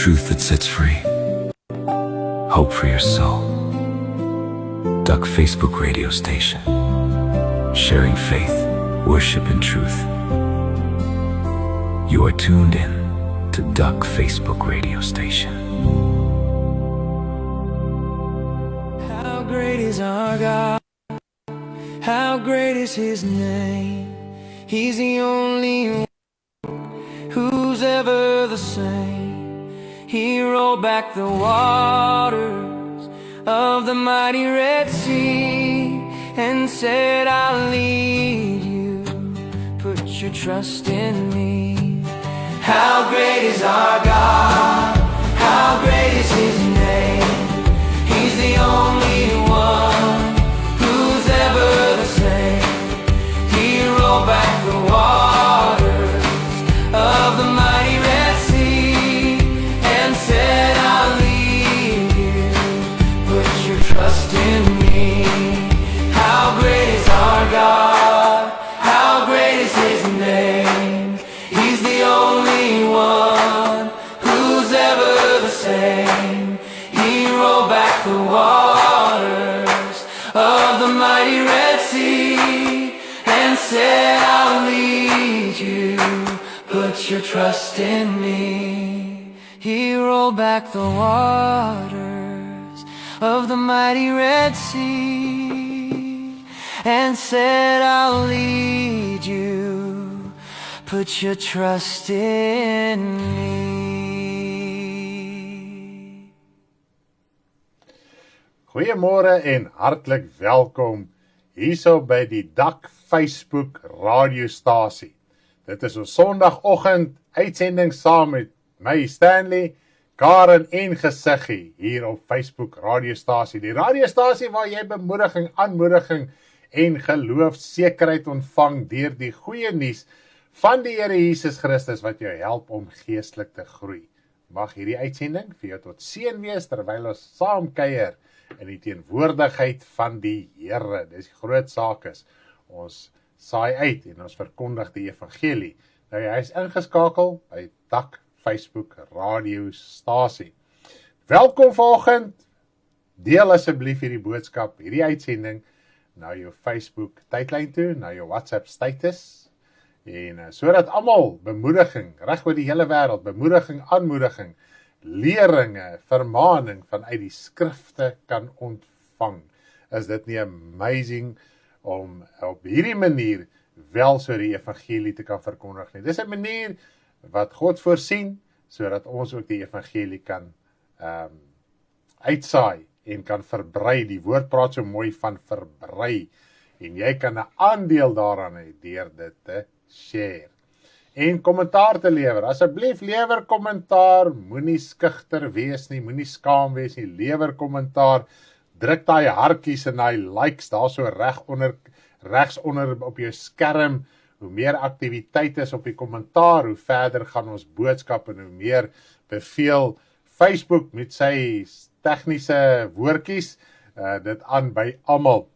Truth that sets free. Hope for your soul. Duck Facebook radio station. Sharing faith, worship, and truth. You are tuned in to Duck Facebook radio station. How great is our God? How great is His name? He's the only one who's ever the same. He rolled back the waters of the mighty Red Sea and said, I'll lead you, put your trust in me. How great is our God? How great is His name? He's the only one who's ever the same. He rolled back the waters of the mighty Red Sea and said, I'll lead you, put your trust in me. How great is our God? How great is His name? He's the only one who's ever the same. He rolled back the waters of the mighty Red Sea and said, I'll lead you, put your trust in me. He rolled back the waters of the mighty Red Sea and said, I'll lead you, put your trust in me. Goeiemôre en hartlik welkom hierso by die Duck Facebook radiostasie. Dit is ons Sondagoggend uitsending saam met my Stanley, Karen en Gesiggie hier op Facebook radiostasie. Die radiostasie waar jy bemoediging, aanmoediging en geloofsekerheid ontvang deur die goeie nuus van die Here Jesus Christus wat jou help om geestelik te groei. Mag hierdie uitsending vir jou tot seën wees terwyl ons saam kuier in die teenwoordigheid van die Here. Dis die groot saak is, ons saai uit en ons verkondig die evangelie. Nou hy is ingeskakel by Duck Facebook radiostasie. Welkom vanoggend, deel asseblief hierdie boodskap, hierdie uitsending, na jou Facebook tydlyn toe, na jou WhatsApp status, en sodat almal bemoediging, reg oor die hele wêreld, bemoediging, aanmoediging, leringe, vermaaning vanuit die skrifte kan ontvang. Is dit nie amazing om op hierdie manier wel so die evangelie te kan verkondig nie? Dis 'n manier wat God voorsien, sodat ons ook die evangelie kan uitsaai en kan verbrei. Die woord praat so mooi van verbrei, en jy kan 'n aandeel daaraan hê deur dit te share. En kommentaar te lewer. Asseblief lewer kommentaar, moenie skugter wees nie, moenie skaam wees nie, lewer kommentaar, druk daai hartjies en daai likes daar so regs onder op jou skerm. Hoe meer aktiwiteit is op die kommentaar, hoe verder gaan ons boodskap en hoe meer beveel Facebook met sy tegniese woordjies dit aan by almal.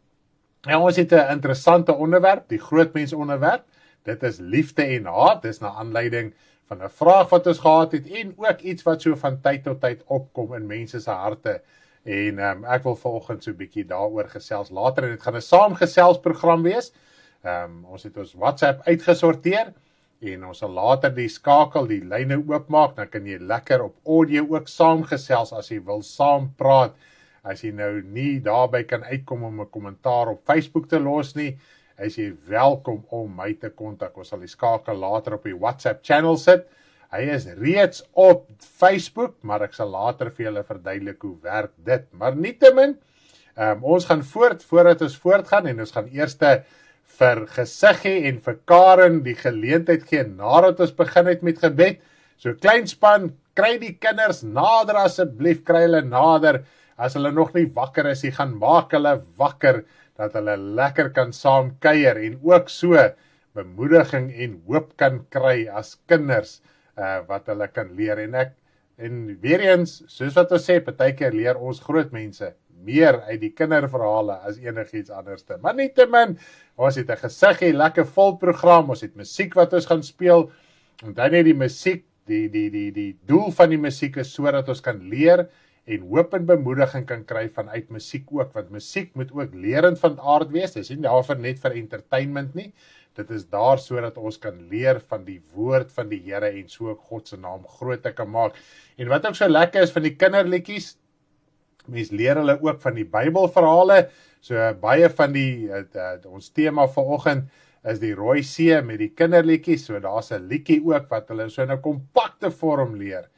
En ons het 'n interessante onderwerp, die grootmens onderwerp. Dit is liefde en haat, dis na aanleiding van 'n vraag wat ons gehad het, en ook iets wat so van tyd tot tyd opkom in mense se harte. En ek wil vanoggend so 'n bietjie daaroor gesels later, en dit gaan 'n saamgeselsprogram wees. Ons het ons WhatsApp uitgesorteer, en ons sal later die skakel, die lyne oopmaak, dan kan jy lekker op audio ook saamgesels as jy wil saam praat. As jy nou nie daarby kan uitkom om 'n kommentaar op Facebook te los nie, is jy welkom om my te kontak. Ons sal die skakel later op die WhatsApp channel sit. Hy is reeds op Facebook, maar ek sal later vir julle verduidelik hoe werk dit. Maar nietemin, ons gaan voordat ons voortgaan, en ons gaan eers vir Gesiggie en vir Karen die geleentheid gee, nadat ons begin het met gebed. So klein span, kry die kinders nader asseblief, kry hulle nader. As hulle nog nie wakker is, gaan maak hulle wakker, dat hulle lekker kan saam kuier en ook so bemoediging en hoop kan kry as kinders wat hulle kan leer. En weer eens, soos wat ons sê, partykeer leer ons groot mense meer uit die kinderverhale as enigiets anderste. Maar nietemin, ons het 'n Gesiggie, lekker vol program, ons het musiek wat ons gaan speel, en dan net die musiek die doel van die musiek is sodat ons kan leer en hoop en bemoediging kan kry vanuit musiek ook, want musiek moet ook lerend van aard wees, dit is nie daarvoor net vir entertainment nie, dit is daar sodat ons kan leer van die woord van die Here en so ook God se naam groot te kan maak. En wat ook so lekker is van die kinderliedjies, mens leer hulle ook van die Bybelverhale, so baie van die, ons tema vanoggend is die Rooi See met die kinderliedjies, so daar's 'n liedjie ook wat hulle so in 'n kompakte vorm leer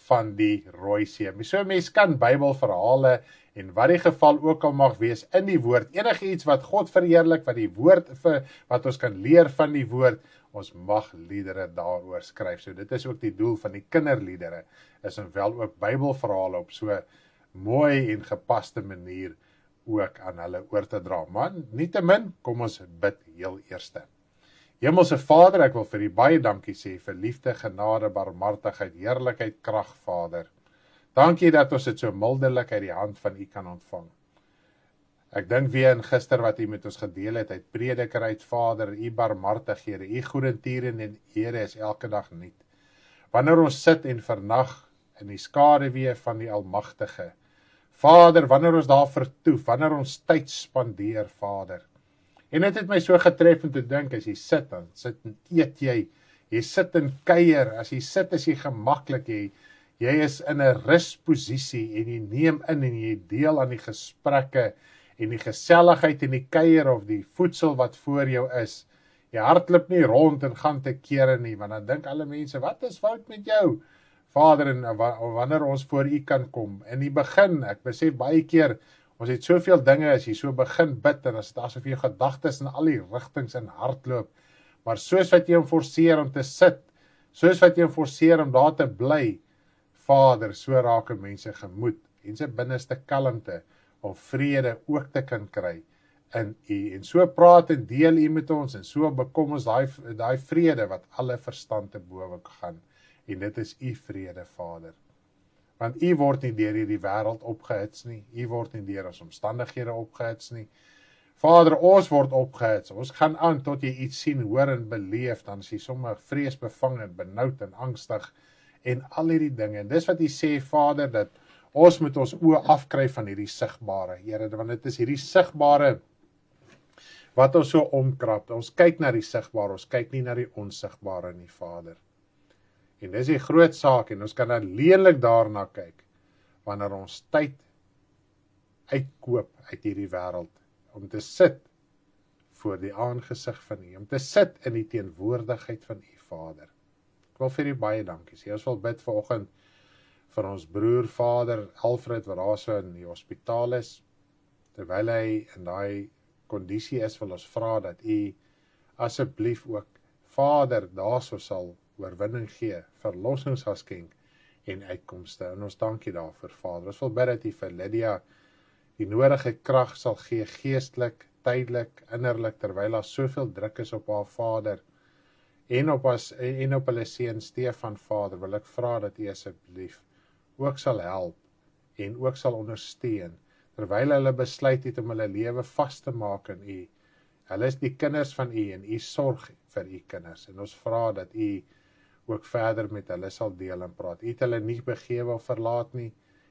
van die Rooi See. So mens kan Bybelverhale en wat die geval ook al mag wees in die woord, enige iets wat God verheerlik, wat die woord wat ons kan leer van die woord, ons mag liedere daaroor skryf. So dit is ook die doel van die kinderliedere, is om wel ook Bybelverhale op so mooi en gepaste manier ook aan hulle oor te dra. Maar nietemin, kom ons bid heel eerste. Hemelse Vader, ek wil vir U baie dankie sê vir liefde, genade, barmhartigheid, heerlikheid, krag, Vader. Dankie dat ons dit so mildelik uit die hand van U kan ontvang. Ek dink weer in gister wat U met ons gedeel het, uit Prediker uit, Vader, U barmhartighede, U goedertiere en Here is elke dag nuut. Wanneer ons sit en vernag in die skaduwee van die Almagtige, Vader, wanneer ons daar vertoef, wanneer ons tyd spandeer, Vader. En dit het my so getref om te dink, as jy sit en eet jy sit en kuier, as jy sit is jy gemaklik, jy is in 'n rusposisie en jy neem in en jy deel aan die gesprekke en die geselligheid en die kuier of die voedsel wat voor jou is. Jy hardloop nie rond en gaan te kere nie, want dan dink alle mense, wat is fout met jou? Vader, en wanneer ons voor U kan kom, in die begin, ek besef baie keer, ons het soveel dinge, as jy so begin bid, en as dit asof jy gedagtes in al die rigtings in hardloop, maar soos wat jy hom forceer om te sit, soos wat jy hom forceer om daar te bly, Vader, so raak mense gemoed, en sy binneste kalmte, om vrede ook te kan kry in U, en so praat en deel U met ons, en so bekom ons daai vrede, wat alle verstand te bowe gaan, en dit is U vrede, Vader. Want U word nie deur hierdie wêreld opgehits nie, U word nie deur ons omstandighede opgehits nie. Vader, ons word opgehits, ons gaan aan tot jy iets sien, hoor en beleef, dan is jy sommer vreesbevange, benoud en angstig, en al hierdie dinge. En dis wat U sê, Vader, dat ons moet ons oë afkry van hierdie sigbare, Here, want dit is hierdie sigbare wat ons so omkrap. Ons kyk na die sigbare, ons kyk nie na die onsigbare nie, Vader. En dis die groot saak, en ons kan alleenlik daarna kyk, wanneer ons tyd uitkoop uit hierdie wêreld, om te sit voor die aangesig van U, om te sit in die teenwoordigheid van U, Vader. Ek wil vir U baie dankie sê. Ons wil bid vanoggend vir ons broer, Vader, Alfred, wat daar so in die hospitaal is, terwyl hy in daai kondisie is, wil ons vra dat U asseblief ook, Vader, daarso sal oorwinning gee, verlossing sal skenk en uitkomste. En ons dankie daarvoor, Vader. Ons wil bid dat U vir Lydia die nodige krag sal gee, geestelik, tydelik, innerlik, terwyl daar soveel druk is op haar Vader, en op hulle seun Stefan, Vader, wil ek vra dat U asseblief ook sal help, en ook sal ondersteun, terwyl hulle besluit het om hulle lewe vas te maak in U. Hulle is die kinders van U, en U sorg vir U kinders, en ons vra dat U ook verder met hulle sal deel en praat. U het hulle nie begewe of verlaat nie.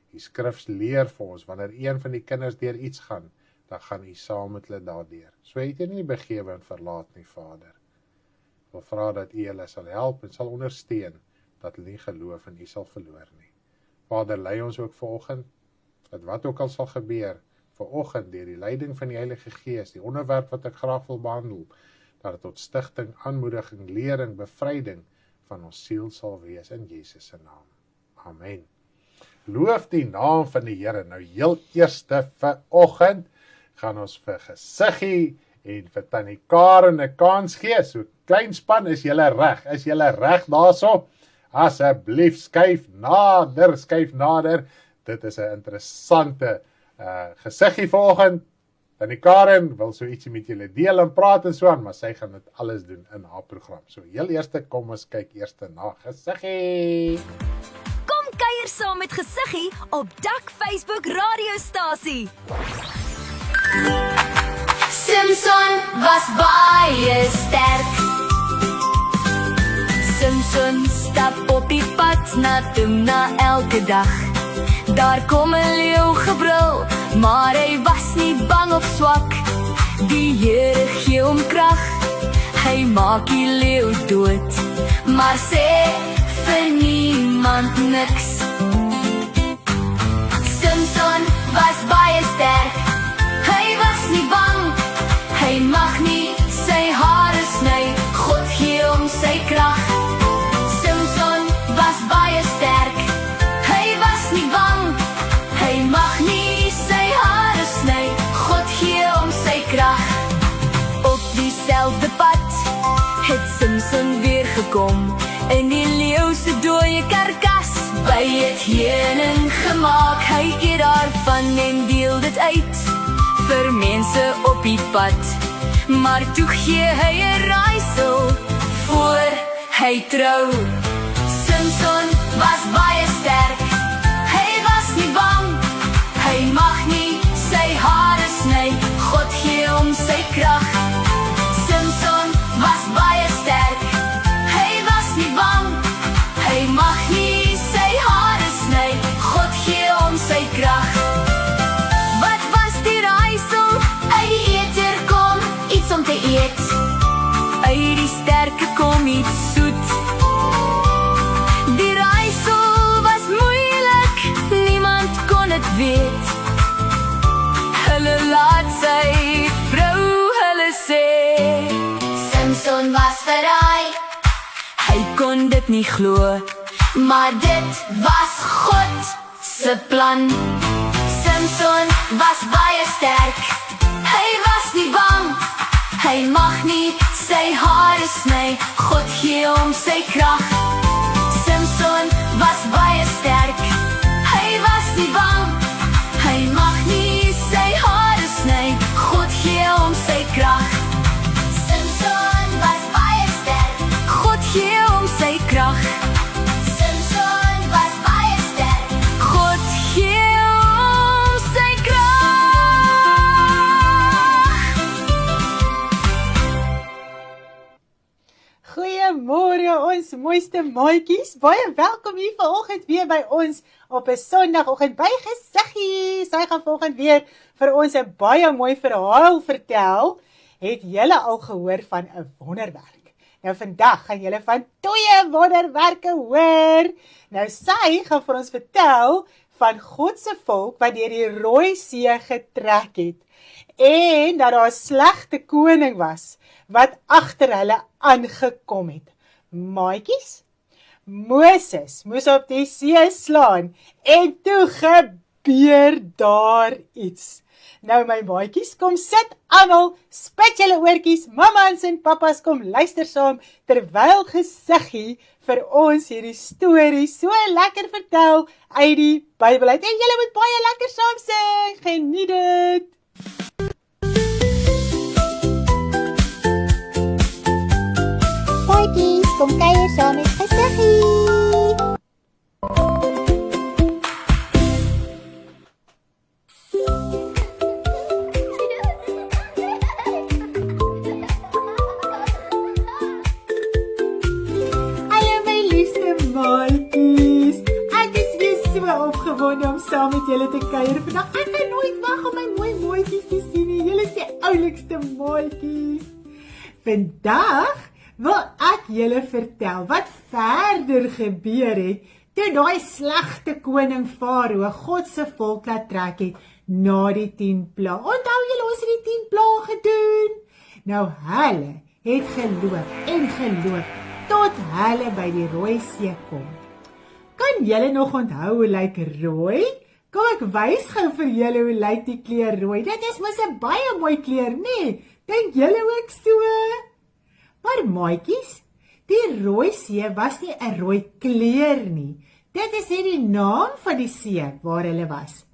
Die skrif leer vir ons, wanneer een van die kinders deur iets gaan, dan gaan U saam met hulle daardeur. So het U nie begewe en verlaat nie, Vader. Ek wil vra dat U hulle sal help en sal ondersteun, dat hulle nie geloof in U sal verloor nie. Vader, lei ons ook vanoggend, dat wat ook al sal gebeur, vanoggend deur die leiding van die Heilige Gees, die onderwerp wat ek graag wil behandel, dat dit tot stigting, aanmoediging, lering, bevryding van ons siel sal wees in Jesus se naam. Amen. Loof die naam van die Here. Nou heel eerste vanoggend gaan ons vir Gesiggie en vir Tannie Karen 'n kans gee. So klein span, is julle reg? Is julle reg daarso? Asseblief skuif nader. Dit is 'n interessante Gesiggie vanoggend. Tannie Karen wil so ietsie met julle deel en praat en so aan, maar sy gaan dit alles doen in haar program. So heel eerste, kom ons kyk eers na Gesiggie. Kom kuier saam met Gesiggie op Dak Facebook radiostasie. Simpson was baie sterk. Simpson stap op die pad na Timna elke dag. Daar kom 'n leeu gebrul, maar hy was nie bang of swak. Die Here gee hom krag, hy maak die leeu dood, maar sê vir niemand niks. Simpson was baie sterk, hy was nie bang, hy mag nie sy hare sny, God gee hom sy krag. Simpson was baie sterk, hy was nie bang, hy mag nie sy hare sny, God gee hom sy krag. Op dieselfde pad het Simpson weer gekom, in die leeu se dooie karkas, by het heuning gemaak, hy eet daarvan en deel dit uit, vir mense op die pad, maar toe gee hy 'n raaisel, voor hy trou. Simpson was baie sterk, hy was nie bang, hy mag nie sy hare sny, God gee hom sy krag. Simpson was baie sterk, hy was nie bang, hy mag nie sy hare sny, God gee hom sy krag. Wat was die raaisel? Uit die eter kom iets om te eet, uit die sterke kom iets soet. Die raaisel was moeilik, niemand kon het weet. Hulle laat sy vrou hulle sê, Simpson was verraai, hy kon dit nie glo, maar dit was God se plan. Simpson was baie sterk, hy was nie bang, hy mag nie sy hare sny, God gee hom sy krag. Simpson was baie sterk, hy was nie bang, hy mag nie sy hare sny, God gee hom sy krag. Simpson was baie sterk, God gee hom sy krag. Simpson was baie sterk, God gee hom sy krag. Goeiemôre ons mooiste maatjies, baie welkom hier vanoggend weer by ons op 'n Sondagoggend by Gesiggie. Sy gaan vanoggend weer vir ons 'n baie mooi verhaal vertel. Het julle al gehoor van 'n wonderwerk? Nou vandag gaan julle van 2 wonderwerke hoor. Nou sy gaan vir ons vertel van God se volk wat deur die Rooi See getrek het en dat daar 'n slegte koning was wat agter hulle aangekom het. Maatjies, Moses moes op die see slaan en toe gebeur daar iets. Nou my maatjies, kom sit almal, spit julle oortjies, mammas en pappas kom luister saam terwyl Gesiggie vir ons hierdie storie so lekker vertel uit die Bybel uit. En julle moet baie lekker saam sing. Geniet dit. Maatjies, kom kuier saam met Gesiggie. Opgewonde om saam met julle te kuier vandag. Ek kan nooit wag om my mooi maatjies te sien nie. Julle is die oulikste maatjies. Vandag wil ek julle vertel wat verder gebeur het toe daai slegte koning Farao God se volk laat trek het na die 10 plaae. Onthou julle ons het die 10 plaae gedoen? Nou hulle het geloof tot hulle by die Rooi See kom. Kan julle nog onthou hoe lyk rooi? Kom ek wys gou vir julle hoe lyk die kleur rooi. Dit is mos 'n baie mooi kleur, nee? Dink julle ook so? Maar maatjies, die Rooi See was nie 'n rooi kleur nie. Dit is net die naam van die see waar hulle was.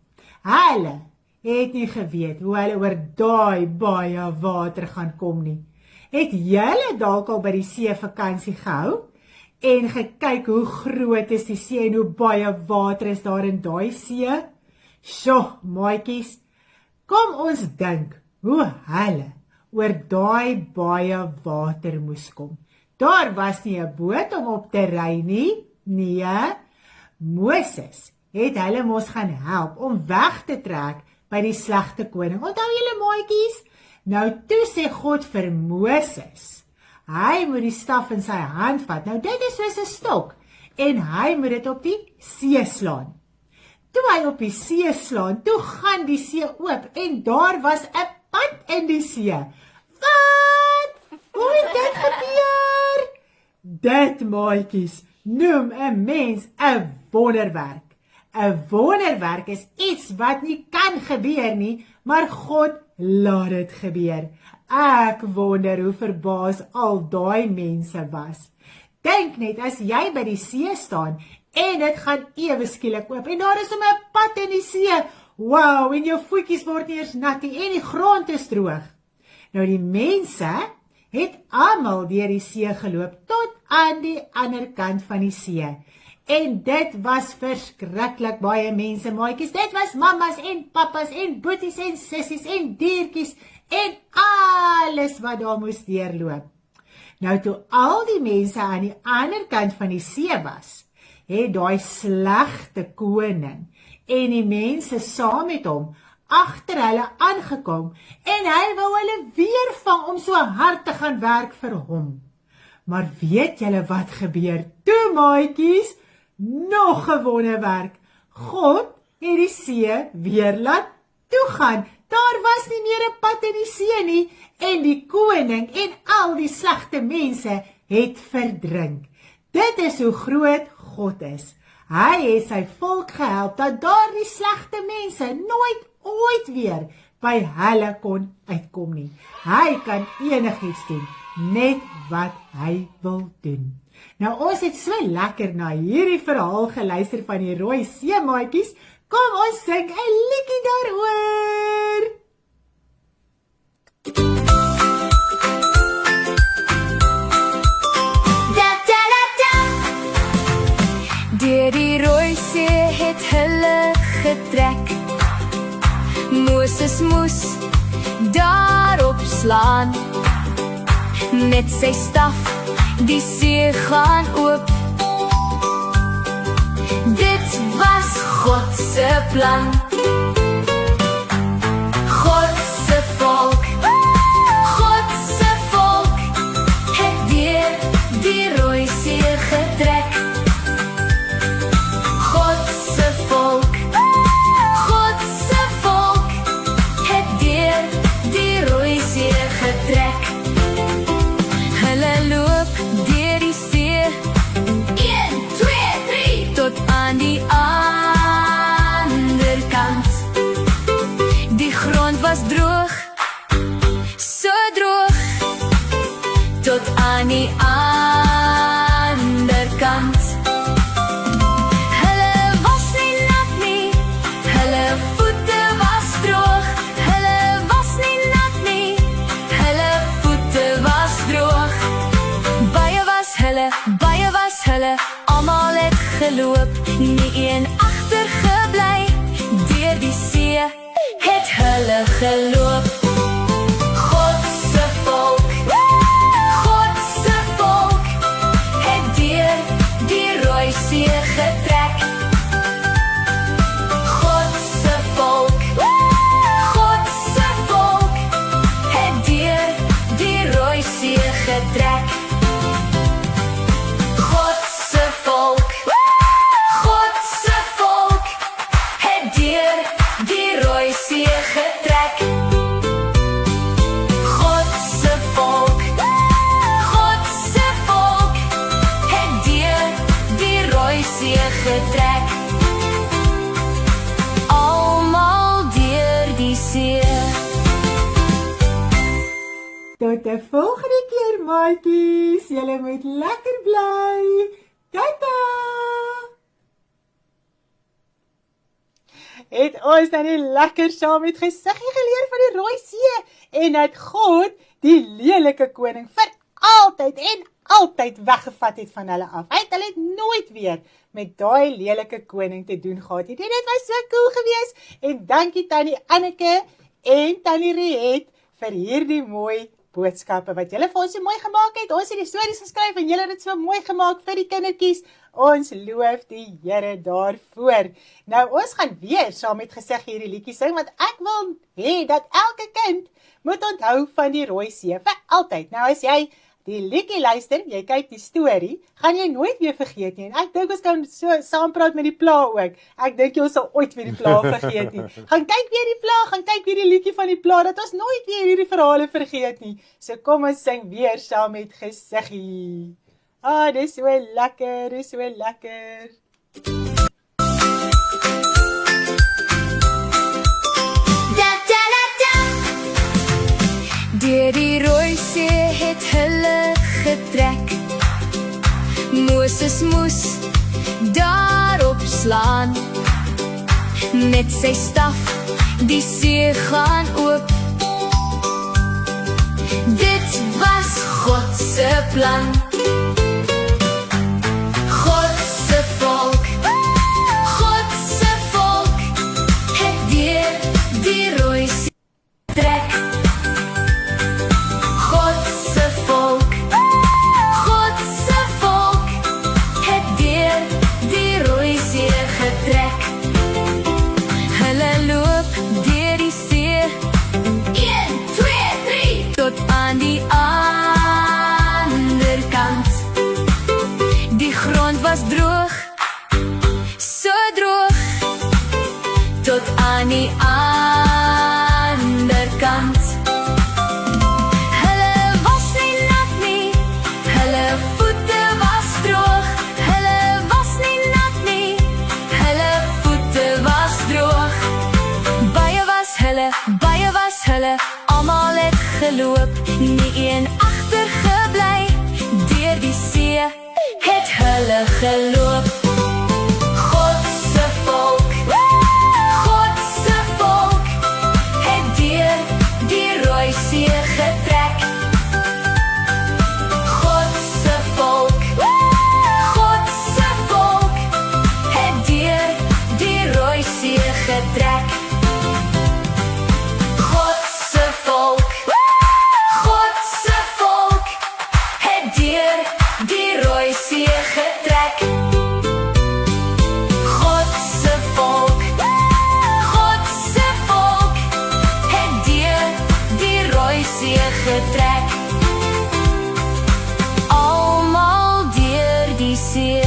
Hulle het nie geweet hoe hulle oor daai baie water gaan kom nie. Het julle dalk al by die see vakansie gehou? En gekyk hoe groot is die see en hoe baie water is daar in daai see? Sjoe, maatjies, kom ons dink hoe hulle oor daai baie water moes kom. Daar was nie 'n boot om op te ry nie. Nee, Moses het hulle mos gaan help om weg te trek by die slegte koning. Onthou julle maatjies? Nou toe sê God vir Moses, hy moet die staf in sy hand vat. Nou dit is soos 'n stok en hy moet dit op die see slaan. Toe hy op die see slaan, toe gaan die see oop en daar was 'n pad in die see. Wat? Hoe het dit gebeur? Dit, maatjies, noem 'n mens 'n wonderwerk. 'n Wonderwerk is iets wat nie kan gebeur nie, maar God laat dit gebeur. Ek wonder hoe verbaas al daai mense was. Dink net, as jy by die see staan en dit gaan ewe skielik oop en daar is sommer 'n pad in die see. Wow, en jou voetjies word nie eers nat nie en die grond is droog. Nou die mense het almal deur die see geloop tot aan die ander kant van die see. En dit was verskriklik baie mense, maatjies. Dit was mammas en pappas en boeties en sissies en diertjies en alles wat daar moes deurloop. Nou toe al die mense aan die ander kant van die see was, het daai slegte koning en die mense saam met hom agter hulle aangekom en hy wou hulle weer vang om so hard te gaan werk vir hom. Maar weet julle wat gebeur toe, maatjies? Nog 'n wonderwerk. God het die see weer laat toegaan. Daar was nie meer 'n pad in die see nie en die koning en al die slegte mense het verdrink. Dit is hoe groot God is. Hy het sy volk gehelp dat daardie slegte mense nooit ooit weer by hulle kon uitkom nie. Hy kan enigiets doen, net wat hy wil doen. Nou ons het so lekker na hierdie verhaal geluister van die Rooi See, maatjies. Kom ons sing 'n liedjie daaroor. Deur die Rooi See het hulle getrek. Moses moes daarop slaan. Met sy staf die see gaan oop. Dit was God se plan. God se volk het deur die Rooi See getrek. God se volk het deur die Rooi See getrek. Hulle loop deur die see 1, 2, 3 tot aan die ander kant. Die grond was droog, so droog, tot aan die ander kant. Hulle was nie nat nie, hulle voete was droog. Hulle was nie nat nie, hulle voete was droog. Baie was hulle, almal het geloop, nie een agtergebly. Deur die see het hulle geloop. God se volk het deur die Rooi See getrek. God se volk het deur die Rooi See getrek. God se volk het deur die Rooi See getrek. God se volk het deur die Rooi See getrek. Almal deur die see. Tot 'n volgende keer, maatjies. Julle moet lekker bly. Tata! Het ons dan nie lekker saam met Gesiggie geleer van die Rooi See en dat God die lelike koning vir altyd en altyd weggevat het van hulle af. Hy het hulle nooit weer met daai lelike koning te doen gehad nie. Dit was so cool geweest en dankie tannie Anneke en tannie Riet vir hierdie mooi boodskappe wat julle vir ons so mooi gemaak het. Ons het die stories geskryf en julle het dit so mooi gemaak vir die kindertjies. Ons loof die Here daarvoor. Nou, ons gaan weer saam met Gesig hierdie liedjie sing, want ek wil hê dat elke kind moet onthou van die Rooi See vir altyd. Nou, as jy die liedjie luister, jy kyk die storie, gaan jy nooit weer vergeet nie. En ek dink ons kan so saampraat met die pla ook. Ek dink jy ons sal ooit weer die pla vergeet nie. Gaan kyk weer die pla, gaan kyk weer die liedjie van die pla, dat ons nooit weer hierdie verhale vergeet nie. So kom ons sing weer saam met Gesiggie. Dis so lekker, dis so lekker. Deur die Rooi See het hulle getrek. Moses moes daarop slaan. Met sy staf die see gaan oop. Dit was God se plan. God se volk het deur die Rooi See trek. God se volk het deur die Rooi See getrek. Hulle loop deur die see 1, 2, 3 tot aan die ander kant. Die grond was droog, so droog, tot aan die ander kant. Hulle was nie nat nie, hulle voete was droog. Hulle was nie nat nie, hulle voete was droog. Baie was hulle, almal het geloop, nie een agtergebly. Deur die see het hulle geloop. God se volk het deur die Rooi See getrek. God se volk het deur die Rooi See getrek. God se volk het deur die Rooi See getrek. God se volk het deur die Rooi See getrek. Almal deur die see.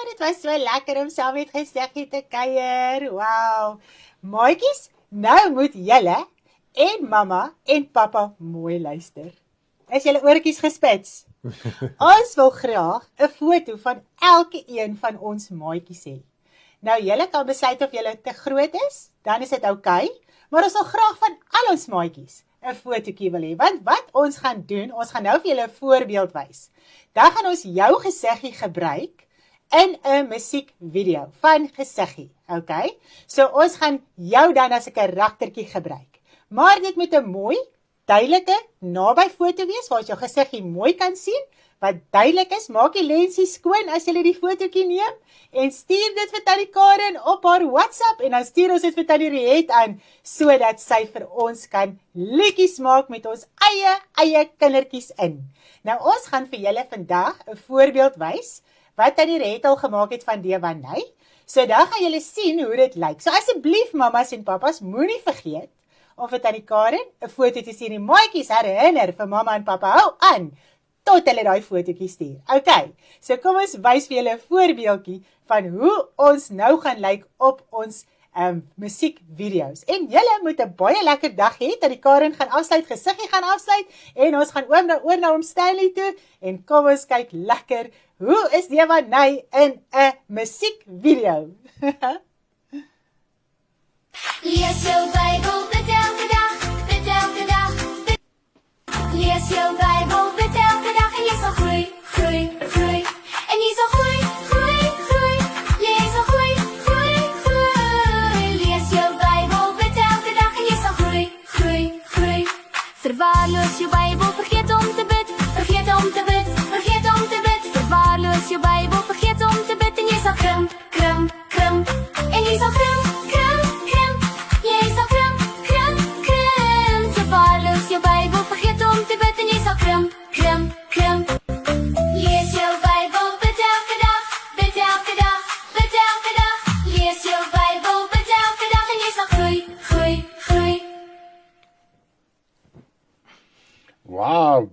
Dit was so lekker om saam met Gesiggie te kuier. Wow. Maatjies, nou moet julle en mamma en pappa mooi luister. Is julle oortjies gespits? Ons wil graag 'n foto van elke een van ons maatjies hê. Nou, julle kan besluit of julle te groot is, dan is dit oukei, maar ons wil graag van al ons maatjies 'n fotootjie wil hê. Want wat ons gaan doen, ons gaan nou vir julle 'n voorbeeld wys. Dan gaan ons jou Gesiggie gebruik in 'n musiekvideo van Gesiggie, okay? So ons gaan jou dan as 'n karaktertjie gebruik. Maar dit moet 'n mooi, duidelike, naby foto wees waar ons jou Gesiggie mooi kan sien. Wat duidelik is, maak die lensie skoon as jy die fotootjie neem en stuur dit vir Tannie Karen op haar WhatsApp en dan stuur ons dit vir Tannie Riet aan sodat sy vir ons kan liedjies maak met ons eie kindertjies in. Nou ons gaan vir julle vandag 'n voorbeeld wys wat Tannie Riet al gemaak het van Dewanay. So dan gaan julle sien hoe dit lyk. So asseblief mamas en papas, moenie vergeet om vir Tannie Karen 'n foto te stuur. Die maatjies herinner vir mamma en pappa, hou aan tot hulle daai fotootjie stuur. Okay, so kom ons wys vir julle 'n voorbeeldjie van hoe ons nou gaan lyk op ons musiekvideo's. En julle moet 'n baie lekker dag hê. Tannie Karen gaan afsluit, Gesiggie gaan afsluit en ons gaan oor na oom Stanley toe en kom ons kyk lekker hoe is Dewanay in 'n musiekvideo. Lees jou Bybel, bid elke dag, bid elke dag. Lees jou Bybel, bid elke dag en jy sal groei, groei, groei. En jy sal groei, groei, groei. Jy sal groei, groei, groei. Lees jou Bybel, bid elke dag en jy sal groei, groei, groei. Verwaarloos jou Bybel, vergeet om te bid, vergeet om te bid, vergeet om te bid. Verwaarloos jou Bybel, vergeet om te bid en jy sal krimp, krimp, krimp. En jy sal krimp, krimp, krimp. Jy sal krimp, krimp,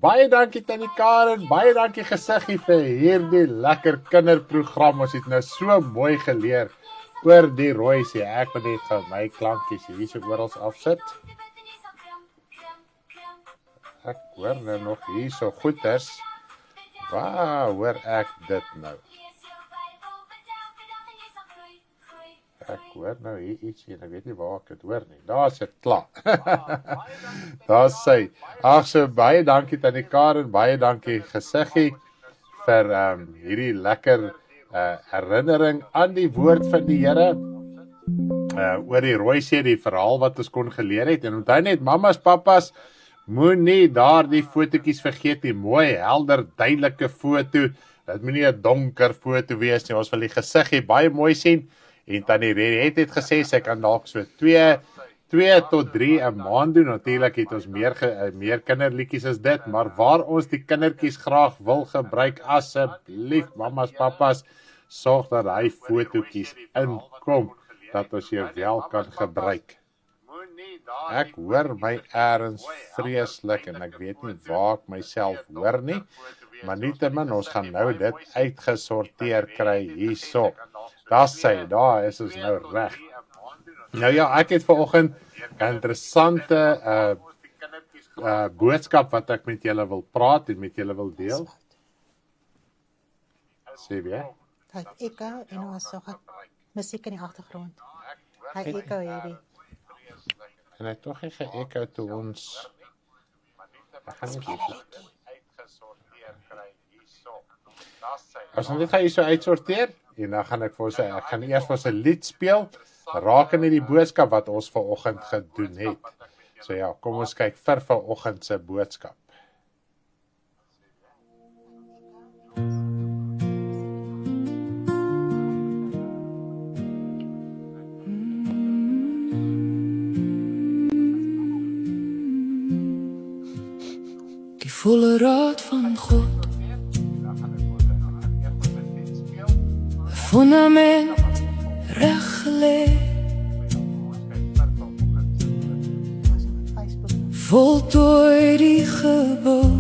baie dankie Tannie Karen, baie dankie gesiggie vir hierdie lekker kinderprogram. Ons het nou so mooi geleer oor die rooisie. Ek moet net vir my klankies hier so oral afsit. Ek hoor nou nog hier so goeders. Waar hoor ek dit nou? Ek hoor nou hier iets en ek weet nie waar ek dit hoor nie. Daar is dit klaar. Daar sê. Ag so baie dankie Tannie Karen, baie dankie gesiggie vir hierdie lekker herinnering aan die woord van die Here. Oor die rooisie, die verhaal wat ons kon geleer het. En onthou net mamas, papas, moenie daardie fotootjies vergeet nie. Mooi, helder, duidelike foto. Dit moenie 'n donker foto wees nie. Ons wil die gesiggie baie mooi sien. En Tannie Red het gesê sy kan dalk so 2 tot 3 'n maand doen. Natuurlik het ons meer kinderliedjies as dit, maar waar ons die kindertjies graag wil gebruik, asseblief mamas, papas, sorg dat hy fotootjies inkom dat ons jou wel kan gebruik. Ek hoor my eers vreeslik en ek weet nie waar ek myself hoor nie, maar nietemin ons gaan nou dit uitgesorteer kry hierso. Daar is ons nou reg. Nou ja, ek het vanoggend 'n interessante boodskap wat ek met julle wil praat en met julle wil deel. Sê jy? Hy echo en ons so musiek in die agtergrond. Hy echo hierdie. En hy tog nie ge-echo toe ons gaan nie as ons dit gaan hier so uitsorteer en dan gaan ek gaan eers vir ons 'n lied speel rakende die boodskap wat ons vanoggend gedoen het. So ja, kom ons kyk vir vanoggend se boodskap. Die volle raad van God, 'n fundament reg gelê, voltooi die gebou.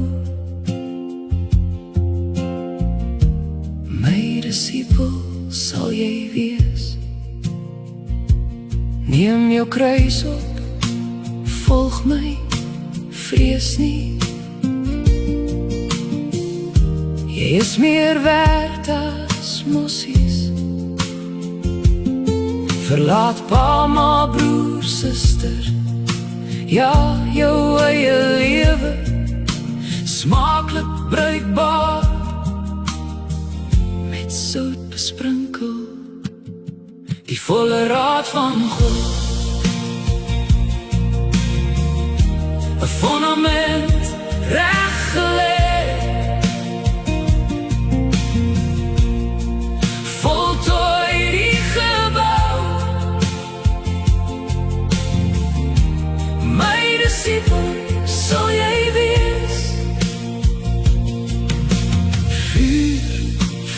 My disipel sal jy wees, neem jou kruis op, volg my, vrees nie. Jy is meer werd as mossies. Verlaat pa, ma, broer, suster. Ja, jou eie lewe, smaaklik bruikbaar, met sout besprinkel, die volle raad van God. 'n fundament reg gelê, voltooi die gebou. My disipel sal jy wees, vuur,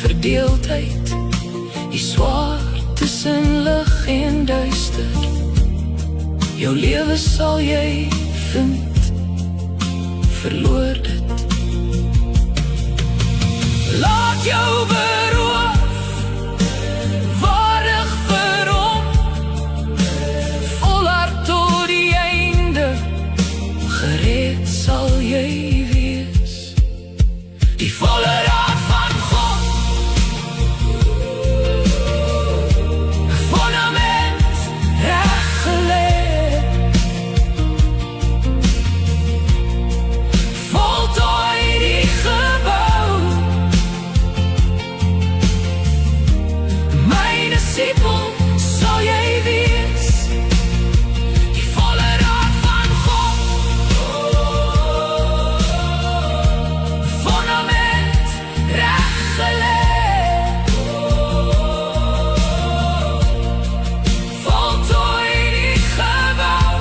verdeeldheid, die swaar tussen lig en duister. Jou lewe sal jy vind, verloor dit. Laat jou beroof, waardig vir hom, volhard tot die einde, gereed sal jy wees. Die volle raad van God, 'n fundament reg gelê, voltooi die gebou. My disipel sal jy wees, die volle raad van God, fundament reg gelê, voltooi die gebou.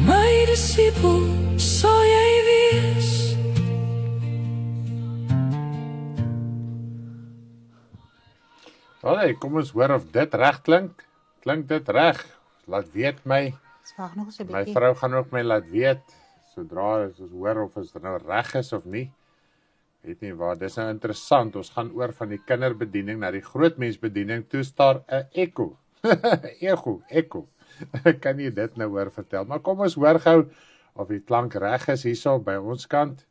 My disipel sal jy wees. Allee, kom ons hoor of dit reg klink. Klink dit reg? Laat weet my Wag nog so 'n My bietjie. vrou gaan ook my laat weet, sodra ons hoor of dit nou reg is of nie. Weet nie waar, dis nou interessant, ons gaan oor van die kinderbediening na die grootmensbediening, toe staar 'n ekko. Ekko. Kan jy dit nou oor vertel? Maar kom ons hoor gou of die klank reg is hierso by ons kant.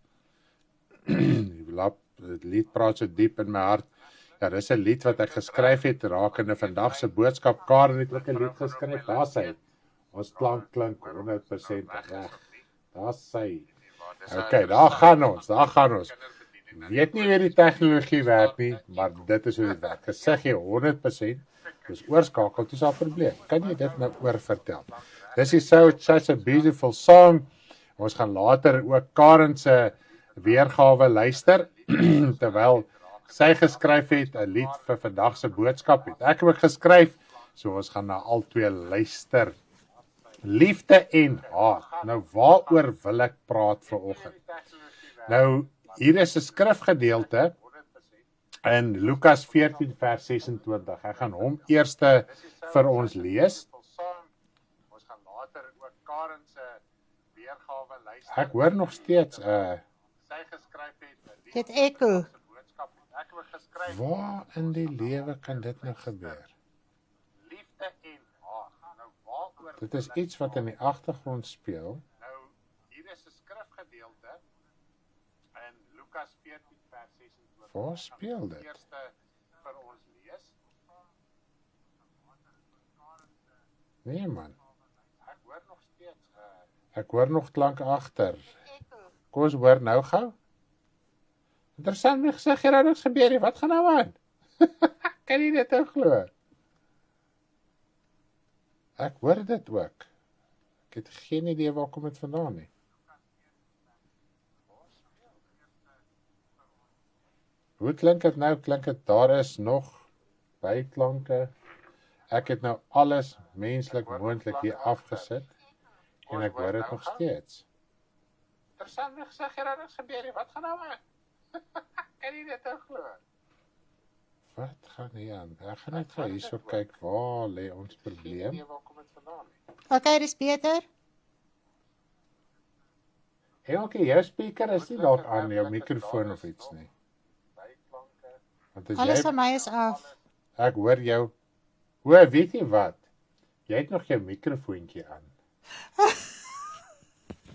Die lied praat so diep in my hart. Ja, dis 'n lied wat ek geskryf het rakende vandag se boodskap. Karen het ook 'n lied geskryf. Daar sê ons klank klink 100% reg. Daar sê. Okay, daar gaan ons. Weet nie hoe die tegnologie werk nie, maar dit is hoe dit werk. Gesig jy 100%, dis oorskakel, dis 'n probleem. Kan jy dit nou oor vertel? Dis is such a beautiful song. Ons gaan later ook Karen se weergawe luister terwyl sy geskryf het 'n lied vir vandag se boodskap het. Ek het ook geskryf, so ons gaan na al twee luister. Liefde en haat. Nou waaroor wil ek praat vanoggend? Nou hier is 'n skrifgedeelte in Lukas 14 vers 26. Ek gaan hom eers vir ons lees. Ons gaan later ook Karen se weergawe luister. Ek hoor nog steeds sy geskryf het. Dit ekko. Waar in die lewe kan dit nou gebeur? Liefde en haat. Nou waaroor? Dit is iets wat in die agtergrond speel. Nou hier is 'n skrifgedeelte in Lukas 14 vers 26. Waar speel dit? Eerste vir ons lees. Nee man. Ek hoor nog steeds. Ek hoor nog klank agter. Kom ons hoor nou gou. Interessant, my gesê, hier niks gebeur nie. Wat gaan nou aan? Kan jy dit nou glo? Ek hoor dit ook. Ek het geen idee waar kom dit vandaan nie. Hoe klink dit nou? Klink dit daar is nog byklanke. Ek het nou alles menslik moontlik hier afgesit en ek hoor dit nog steeds. Interessant, my gesê, hier niks gebeur nie. Wat gaan nou aan? Kan jy dit nou glo? Wat gaan hier aan? Ek gaan net gou hierso kyk waar lê ons probleem. Okay, dis beter. Okay, jou speaker is nie dalk aan jou mikrofoon of iets nie. Want as Alles jy van my is af. ek hoor jou. Hoe weet jy wat? Jy het nog jou mikrofoontjie aan.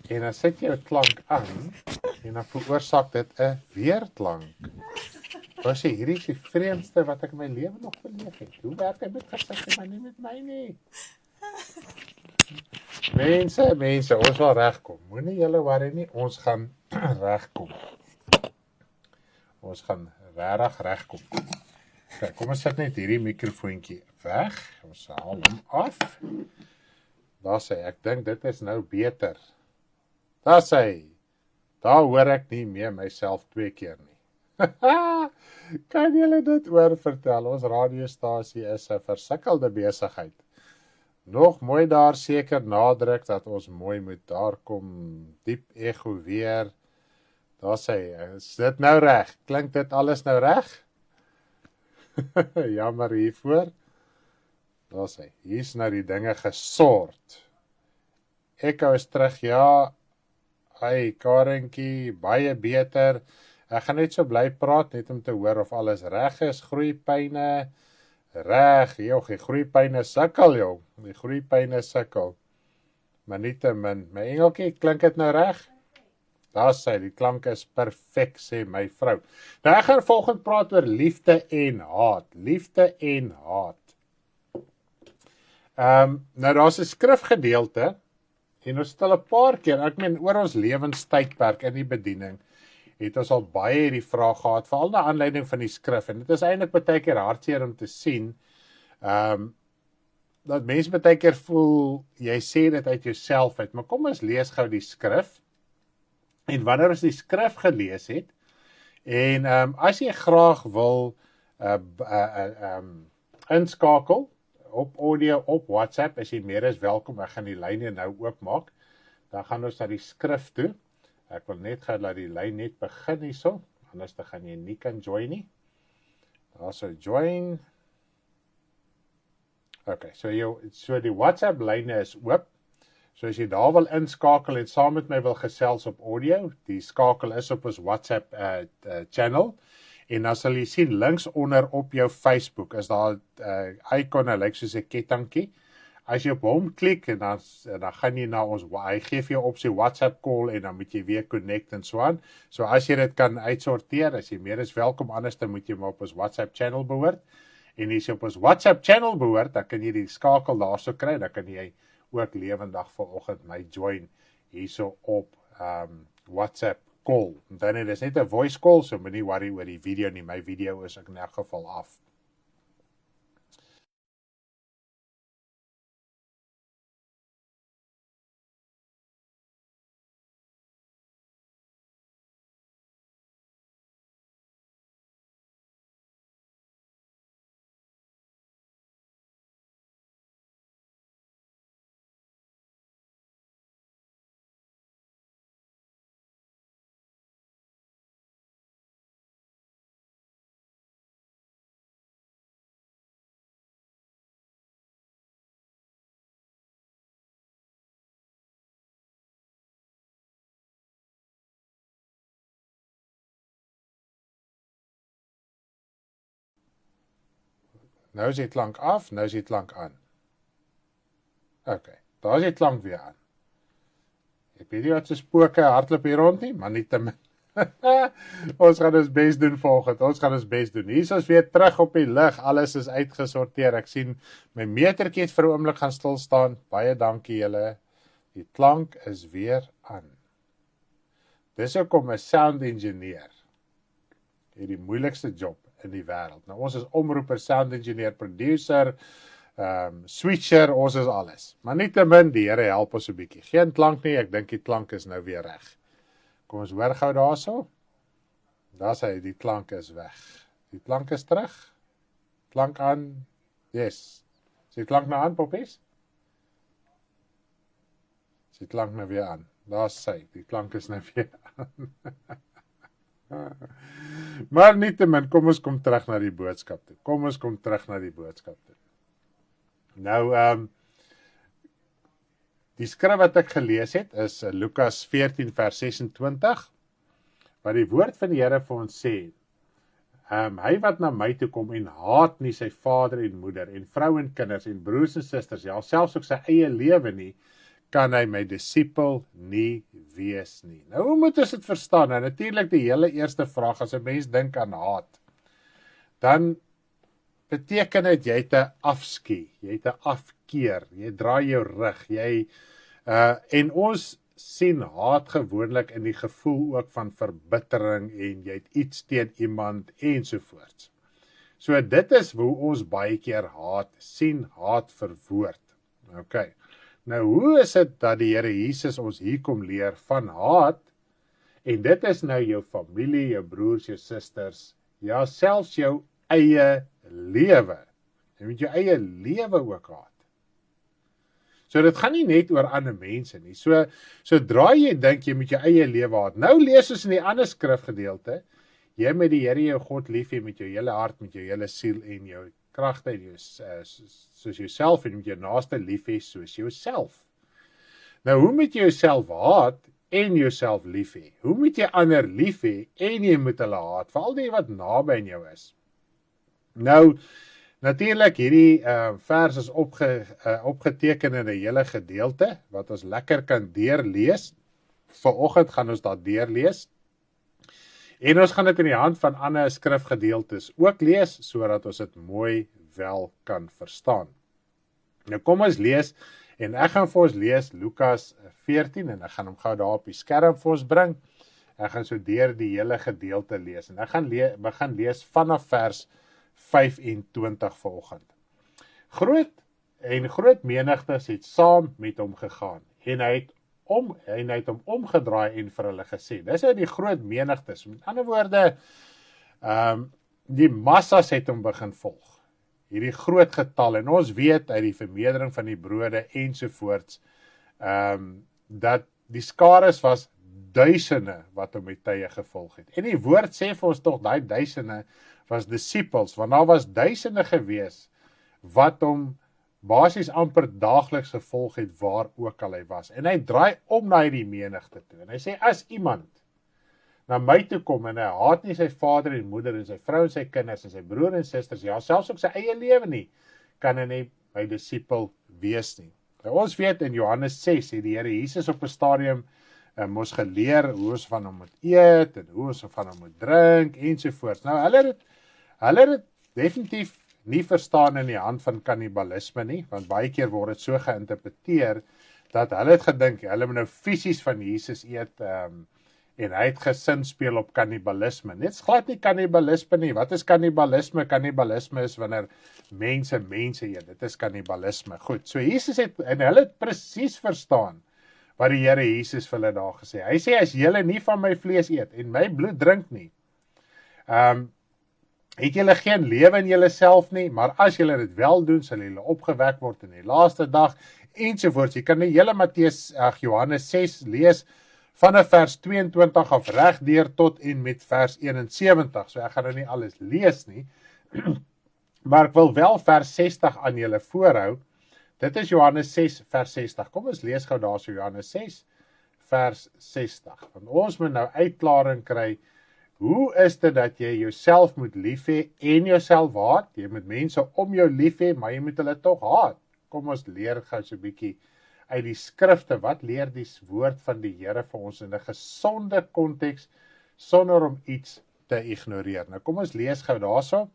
En dan sit jy 'n klank aan en dan veroorsaak dit 'n weerklank. Was hierdie is die vreemdste wat ek in my lewe nog beleef het. Hoe werk dit met gesig, maar nie met my nie. Mense, ons sal regkom. Moenie julle worry nie, ons gaan regkom. Ons gaan regtig regkom. Kyk, kom ons sit net hierdie mikrofoontjie weg. Ons haal hom af. Daar sê ek dink dit is nou beter. Daar sê daar hoor ek nie meer myself 2 keer nie. Kan julle dit oor vertel? Ons radiostasie is 'n versikkelde besigheid. Nog mooi daar seker nadruk dat ons mooi moet daar kom. Diep ego weer. Daar sê, is dit nou reg? Klink dit alles nou reg? Jammer hiervoor. Daar sê, hier's nou die dinge gesort. Ekko is terug, ja. Hey, Karentjie, baie beter. Ek gaan net so bly praat, net om te hoor of alles reg is. Groeipyne, reg, joh, die groeipyne sukkel, joh. Die groeipyne sukkel. Maar nietemin, my engeltjie, klink dit nou reg? Daar sê, die klank is perfek, sê my vrou. Nou, ek gaan volgende praat oor liefde en haat. Liefde en haat. Nou, daar's 'n skrifgedeelte, en ons stel 'n paar keer, ek meen oor ons lewenstydperk in die bediening, het ons al baie hierdie vraag gehad, veral na aanleiding van die skrif, en dit is eintlik baie keer hartseer om te sien, dat mense baie keer voel, jy sê dit uit jouself uit, maar kom ons lees gou die skrif, en wanneer ons die skrif gelees het, en as jy graag wil inskakel, op audio, op WhatsApp, is jy meer as welkom, ek gaan die lyne nou oopmaak, dan gaan ons na die skrif toe, ek wil net gaan laat die lyn net begin hierso, anders dan gaan jy nie kan join nie, daar so join, ok, so die WhatsApp lyne is oop, So as jy daar wil inskakel en saam met my wil gesels op audio, die skakel is op ons WhatsApp channel, en dan sal jy sien links onder op jou Facebook, is daar icon, lyk soos 'n kettingkie. As jy op hom klik, en dan gaan jy na ons, hy gee vir jou opsie WhatsApp call, en dan moet jy weer connect en so aan. So as jy dit kan uitsorteer, as jy meer is welkom, anders dan moet jy maar op ons WhatsApp channel behoort. En as jy op ons WhatsApp channel behoort, dan kan jy die skakel daarso kry, dan kan jy ook lewendig vanoggend my join hierso op WhatsApp call. En dan is net 'n voice call, so moenie worry oor die video nie. My video is in elk geval af. Nou is die klank af, nou is die klank aan. OK, daar is die klank weer aan. Ek weet nie wat se spooke hardloop hier rond nie, maar nie te min. Ons gaan ons bes doen vanoggend, ons gaan ons bes doen. Hier is ons weer terug op die lig, alles is uitgesorteer. Ek sien my metertjie het vir 'n oomblik gaan stil staan. Baie dankie julle. Die klank is weer aan. Dis hoekom 'n sound engineer het die moeilikste job in die wêreld. Nou ons is omroeper, sound engineer, producer, switcher, ons is alles. Maar nietemin, die Here help ons 'n bietjie. Geen klank nie, ek dink die klank is nou weer reg. Kom ons hoor gou daarso. Daar sê die klank is weg. Die klank is terug. Klank aan. Yes. Is die klank nou aan, poppies? Is die klank nou weer aan? Daar sê, die klank is nou weer aan. Maar nietemin, kom ons kom terug na die boodskap toe. Kom ons kom terug na die boodskap toe. Nou, die skrif wat ek gelees het, is Lukas 14 vers 26, waar die woord van die Here vir ons sê, hy wat na my toe kom en haat nie sy vader en moeder, en vrou en kinders, en broers en susters, ja, selfs ook sy eie lewe nie, kan hy my disipel nie wees nie. Nou, hoe moet ons dit verstaan? Nou, natuurlik die hele eerste vraag, as 'n mens dink aan haat, dan beteken dit, jy het 'n afskie, jy het 'n afkeer, jy draai jou rug, en ons sien haat gewoonlik in die gevoel ook van verbittering, en jy het iets teen iemand, ensovoorts. So dit is hoe ons baie keer haat sien, haat verwoord. OK. Nou, hoe is dit dat die Here Jesus ons hier kom leer van haat, en dit is nou jou familie, jou broers, jou susters, ja, selfs jou eie lewe. Jy moet jou eie lewe ook haat. So dit gaan nie net oor ander mense nie. Sodra jy dink jy moet jou eie lewe haat. Nou lees ons in die ander skrifgedeelte, jy moet die Here jou God lief hê met jou hele hart, met jou hele siel en jou kragte en soos jouself, en met jou naaste lief hê soos jouself. Nou, hoe moet jy jouself haat en jouself lief hê? Hoe moet jy ander lief hê en jy moet hulle haat, veral die wat naby aan jou is? Nou, natuurlik hierdie vers is opgeteken in 'n hele gedeelte, wat ons lekker kan deurlees. Vanoggend gaan ons daar deurlees. En ons gaan dit in die hand van ander skrifgedeeltes ook lees, sodat ons dit mooi wel kan verstaan. Nou kom ons lees, en ek gaan vir ons lees Lukas 14, en ek gaan hom gou daar op die skerm vir ons bring. Ek gaan so deur die hele gedeelte lees, en ek gaan begin lees vanaf vers 25 vanoggend. Groot menigtes het saam met hom gegaan, en hy het hom omgedraai en vir hulle gesê, dis nou die groot menigtes, met ander woorde, die massas het hom begin volg, hierdie groot getal, en ons weet uit die vermeerdering van die brode ensovoorts, dat die skares was duisende wat hom met tye gevolg het, en die woord sê vir ons tog, daai duisende was disciples, want daar was duisende gewees, wat hom basies amper daagliks gevolg het waar ook al hy was. En hy draai om na die menigte toe. En hy sê, as iemand na my toe kom en hy haat nie sy vader en moeder en sy vrou en sy kinders en sy broer en susters, ja, selfs ook sy eie lewe nie, kan hy nie my disipel wees nie. Nou, ons weet in Johannes 6 het die Here Jesus op 'n stadium ons geleer hoe ons van hom moet eet en hoe ons van hom moet drink ensovoorts. Nou, hulle het dit definitief nie verstaan in die hand van kannibalisme nie, want baie keer word dit so geïnterpreteer dat hulle het gedink, hulle moet nou fisies van Jesus eet en hy het gesin speel op kannibalisme. Dit is glad nie kannibalisme nie. Wat is kannibalisme? Kannibalisme is wanneer mense eet. Dit is kannibalisme. Goed, so Jesus en hulle het presies verstaan wat die Here Jesus vir hulle daar gesê. Hy sê, as julle nie van my vlees eet en my bloed drink nie, het julle geen lewe in julle self nie, maar as julle dit wel doen, sal julle opgewek word in die laaste dag, ensovoorts. Jy kan die hele Johannes 6 lees, vanaf vers 22 af reg deur tot en met vers 71, so ek gaan nou nie alles lees nie, maar ek wil wel vers 60 aan julle voorhou. Dit is Johannes 6 vers 60, kom ons lees gou daar so Johannes 6 vers 60, want ons moet nou uitklaring kry, hoe is dit dat jy jouself moet lief hê en jouself haat? Jy moet mense om jou lief hê, maar jy moet hulle tog haat. Kom ons leer gou so 'n bietjie uit die skrifte, wat leer die woord van die Here vir ons in 'n gesonde konteks, sonder om iets te ignoreer. Nou kom ons lees gou daarso,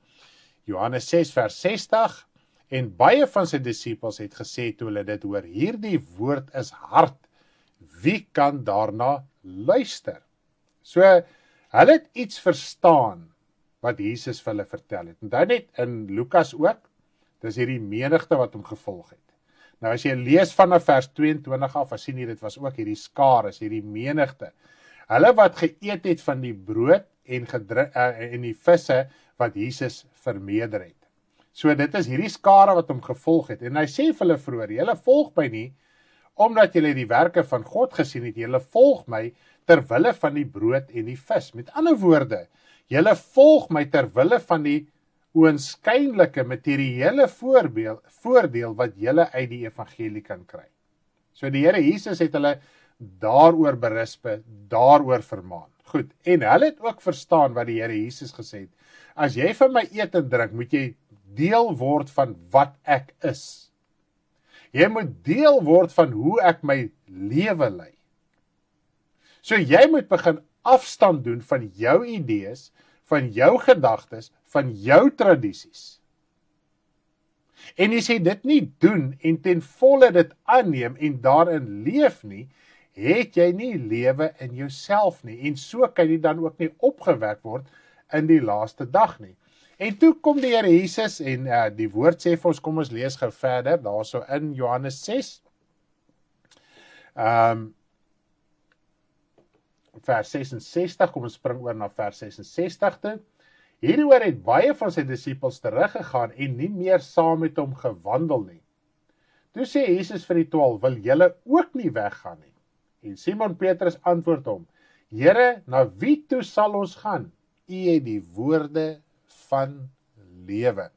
Johannes 6 vers 60, en baie van sy disippels het gesê toe hulle dit hoor, hierdie woord is hard, wie kan daarna luister? So, hulle het iets verstaan wat Jesus vir hulle vertel het. En dan net in Lukas ook, dis hierdie menigte wat hom gevolg het. Nou as jy lees vanaf vers 22 af, as sien jy, dit was ook hierdie skares, hierdie menigte. Hulle wat geëet het van die brood en die visse wat Jesus vermeerder het. So dit is hierdie skare wat hom gevolg het. En hy sê vir hulle vroeër, julle volg my nie, omdat julle die werke van God gesien het, julle volg my terwille van die brood en die vis. Met ander woorde, julle volg my terwille van die oënskynlike materiële voordeel wat julle uit die evangelie kan kry. So die Here Jesus het hulle daaroor berispe, daaroor vermaan. Goed, en hulle het ook verstaan wat die Here Jesus gesê het. As jy van my eet en drink, moet jy deel word van wat ek is. Jy moet deel word van hoe ek my lewe lei. So jy moet begin afstand doen van jou idees, van jou gedagtes, van jou tradisies. En as jy dit nie doen en ten volle dit aanneem en daarin leef nie, het jy nie lewe in jouself nie. En so kan jy dan ook nie opgewek word in die laaste dag nie. En toe kom die Here Jesus en die woord sê vir ons, kom ons lees gou verder, daarso in Johannes 6, vers 66, kom ons spring oor na vers 66 toe. Hieroor het baie van sy disippels teruggegaan en nie meer saam met hom gewandel nie. Toe sê Jesus vir die 12, wil julle ook nie weggaan nie? En Simon Petrus antwoord hom, Here, na wie toe sal ons gaan? U het die woorde van lewe.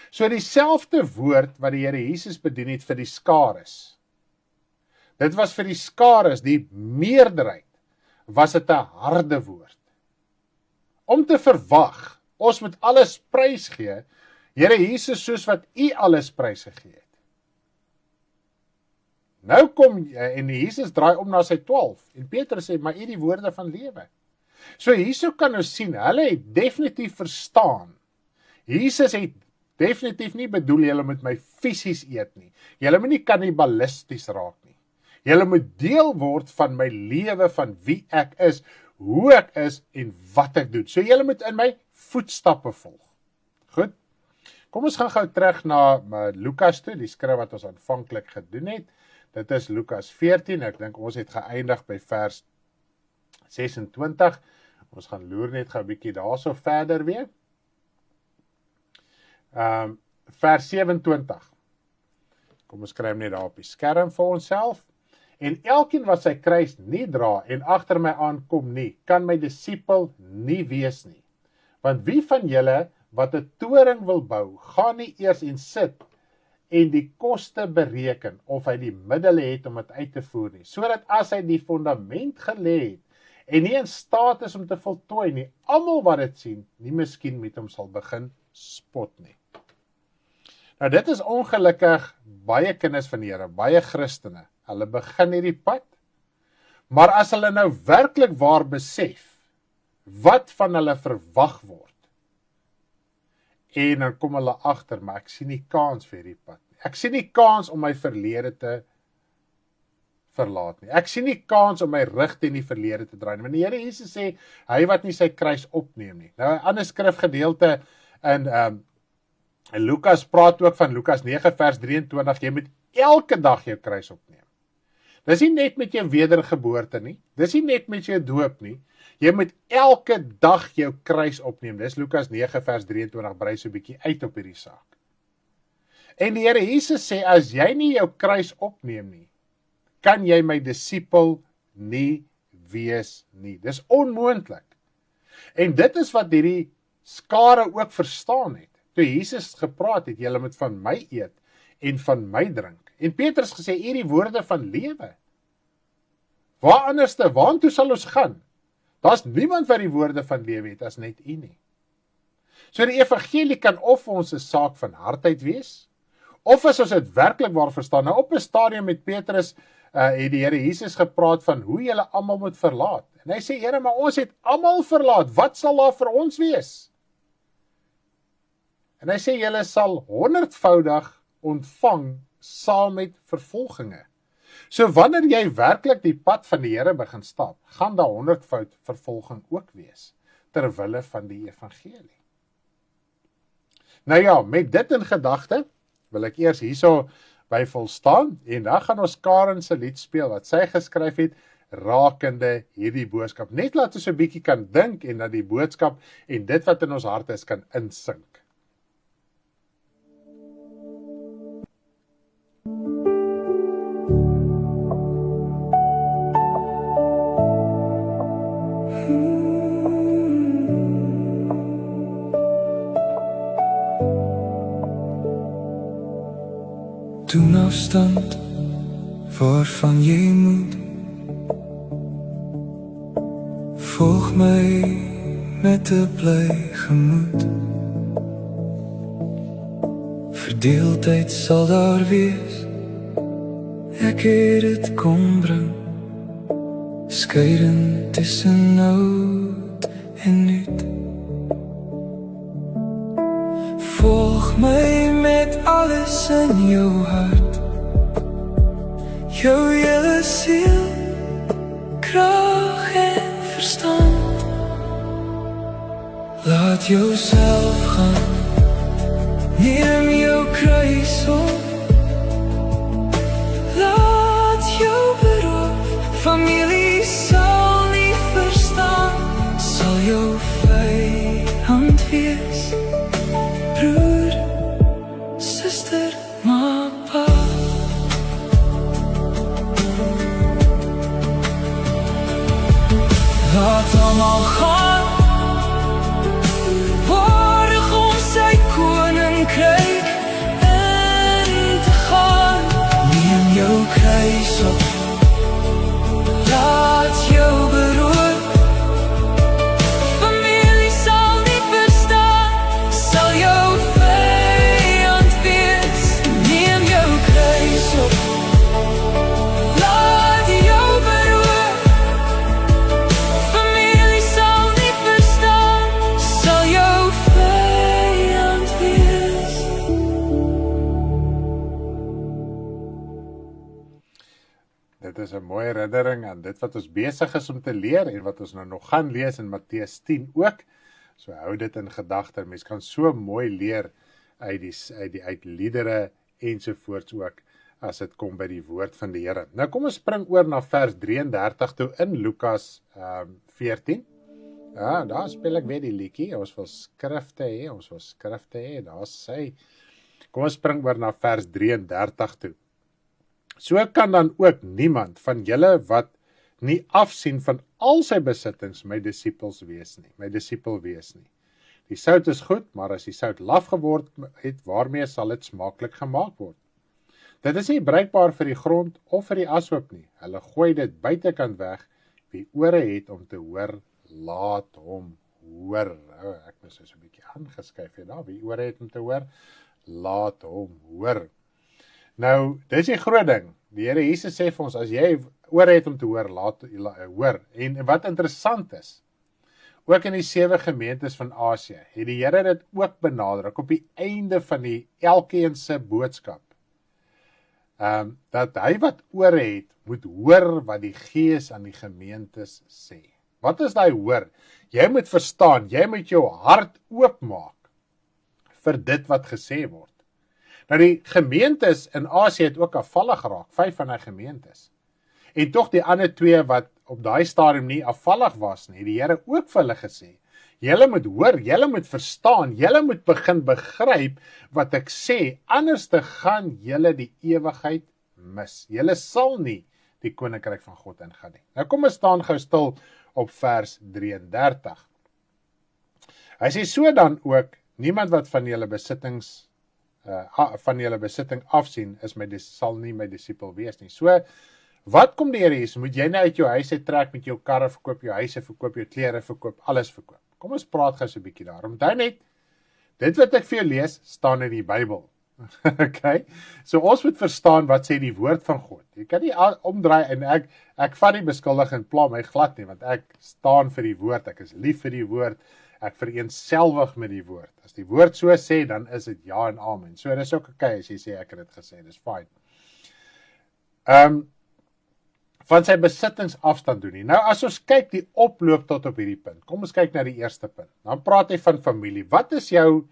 So dieselfde woord wat die Here Jesus bedien het vir die skares. Dit was vir die skares, die meerderheid, was dit 'n harde woord. Om te verwag, ons moet alles prys gee, Here Jesus, soos wat u alles prys gegee het. Nou kom, en Jesus draai om na sy 12, en Petrus sê, maar u die woorde van lewe. So hierso kan ons sien, hulle het definitief verstaan, Jesus het definitief nie bedoel, julle moet my fisies eet nie, julle moet nie kannibalisties raak nie, julle moet deel word van my lewe, van wie ek is, hoe ek is en wat ek doen. So julle moet in my voetstappe volg. Goed, kom ons gaan gou terug na Lukas toe, die skrif wat ons aanvanklik gedoen het. Dit is Lukas 14, ek dink ons het geëindig by vers 26. Ons gaan loer net gou 'n bietjie daarso verder weer. Vers 27. Kom ons skryf net daar op die skerm vir onsself. En elkeen wat sy kruis nie dra en agter my aankom nie, kan my disipel nie wees nie. Want wie van julle wat 'n toring wil bou, gaan nie eers en sit en die koste bereken of hy die middele het om dit uit te voer nie, sodat as hy die fondament gelê het en nie in staat is om te voltooi nie, almal wat dit sien, nie miskien met hom sal begin spot nie. Nou dit is ongelukkig baie kinders van die Here, baie Christene, hulle begin hierdie pad, maar as hulle nou werklik waar besef, wat van hulle verwag word, en dan kom hulle agter, maar ek sien nie kans vir hierdie pad nie. Ek sien nie kans om my verlede te verlaat nie. Ek sien nie kans om my rug teen die verlede te draai nie. Want die Here Jesus sê, hy wat nie sy kruis opneem nie. Nou 'n ander skrifgedeelte in Lukas praat ook van Lukas 9 vers 23, jy moet elke dag jou kruis opneem. Dis nie net met jou wedergeboorte nie, dis nie net met jou doop nie, jy moet elke dag jou kruis opneem. Dis Lukas 9 vers 23, brei so 'n bietjie uit op hierdie saak. En die Here Jesus sê, as jy nie jou kruis opneem nie, kan jy my disipel nie wees nie. Dis onmoontlik. En dit is wat hierdie skare ook verstaan het. Toe Jesus gepraat het, julle moet van my eet en van my drink. En Petrus gesê, hierdie woorde van lewe. Waar anderste, waartoe sal ons gaan? Daar's niemand wat die woorde van lewe het as net U nie. So die evangelie kan of vir ons 'n saak van hardheid wees, of as ons dit werklik waar verstaan. Nou op 'n stadium met Petrus het die Here Jesus gepraat van hoe julle almal moet verlaat. En hy sê, Here, maar ons het almal verlaat. Wat sal daar vir ons wees? En hy sê, julle sal 100voudig ontvang saam met vervolginge. So wanneer jy werklik die pad van die Here begin stap, gaan daar 100voud vervolging ook wees, ter wille van die evangelie. Nou ja, met dit in gedagte, wil ek eers hierso by volstaan, en dan gaan ons Karen se lied speel, wat sy geskryf het, rakende hierdie boodskap. Net laat ons 'n bietjie kan dink, en dat die boodskap, en dit wat in ons hart is, kan insink. Doen afstand waarvan jy moet. Volg my met 'n bly gemoed. Verdeeldheid sal daar wees, ek het dit kom bring. Skeiding tussen oud en nuut. Volg my met alles in jou hart, jou hele siel, krag en verstand. Laat jouself gaan, neem jou kruis op. Laat jou beroof, familie sal nie verstaan, sal jou vyand wees. Broer, suster, ma, pa. Laat almal gaan, waardig om sy koninkryk in te gaan. Neem jou kruis op, laat jou beroep. Dit is 'n mooi herinnering aan dit wat ons besig is om te leer en wat ons nou nog gaan lees in Matteus 10 ook. So hou dit in gedagte. Mens kan so mooi leer uit liedere ensovoorts ook as dit kom by die woord van die Here. Nou kom ons spring oor na vers 33 toe in Lukas 14. Ja, daar speel ek weer die liedjie. Ons wil skrifte hê, daar sê. Kom ons spring oor na vers 33 toe. So kan dan ook niemand van julle wat nie afsien van al sy besittings my disipel wees nie. Die sout is goed, maar as die sout laf geword het, waarmee sal dit smaaklik gemaak word? Dit is nie bruikbaar vir die grond of vir die ashoop nie. Hulle gooi dit buitekant weg. Wie ore het om te hoor, laat hom hoor. Ek moet so 'n bietjie aangeskuif hier daar. Wie ore het om te hoor, laat hom hoor. Nou, dis die groot ding. Die Here Jesus sê vir ons, as jy ore het om te hoor, laat hoor. En wat interessant is, ook in die 7 gemeentes van Asië, het die Here dit ook benadruk op die einde van elkeen se boodskap. Dat hy wat ore het, moet hoor wat die Gees aan die gemeentes sê. Wat is daai hoor? Jy moet verstaan, jy moet jou hart oopmaak vir dit wat gesê word. Nou die gemeentes in Asië het ook afvallig geraak, 5 van die gemeentes. En tog die ander 2 wat op daai stadium nie afvallig was nie, die Here ook vir hulle gesê, julle moet hoor, julle moet verstaan, julle moet begin begryp wat ek sê, anders te gaan julle die ewigheid mis. Julle sal nie die koninkryk van God ingaan nie. Nou kom ons staan gou stil op vers 33. Hy sê so dan ook, niemand wat van julle besitting afsien, sal nie my disipel wees nie. So, wat kom die Here Jesus? Moet jy nou uit jou huis uit trek met jou karre verkoop, jou huise verkoop, jou klere verkoop, alles verkoop? Kom ons praat gou so 'n bietjie daar. Onthou net, dit wat ek vir jou lees, staan in die Bybel. Okay? So ons moet verstaan wat sê die woord van God. Jy kan nie omdraai en ek vat die beskuldiging pla my glad nie, want ek staan vir die woord, ek is lief vir die woord, ek vereenselwig met die woord. As die woord so sê, dan is dit ja en amen. So dis ook okay as jy sê ek het dit gesê, dis fine. Van sy besittings afstand doen nie. Nou as ons kyk die oploop tot op hierdie punt, kom ons kyk na die eerste punt. Dan praat hy van familie. Wat is jou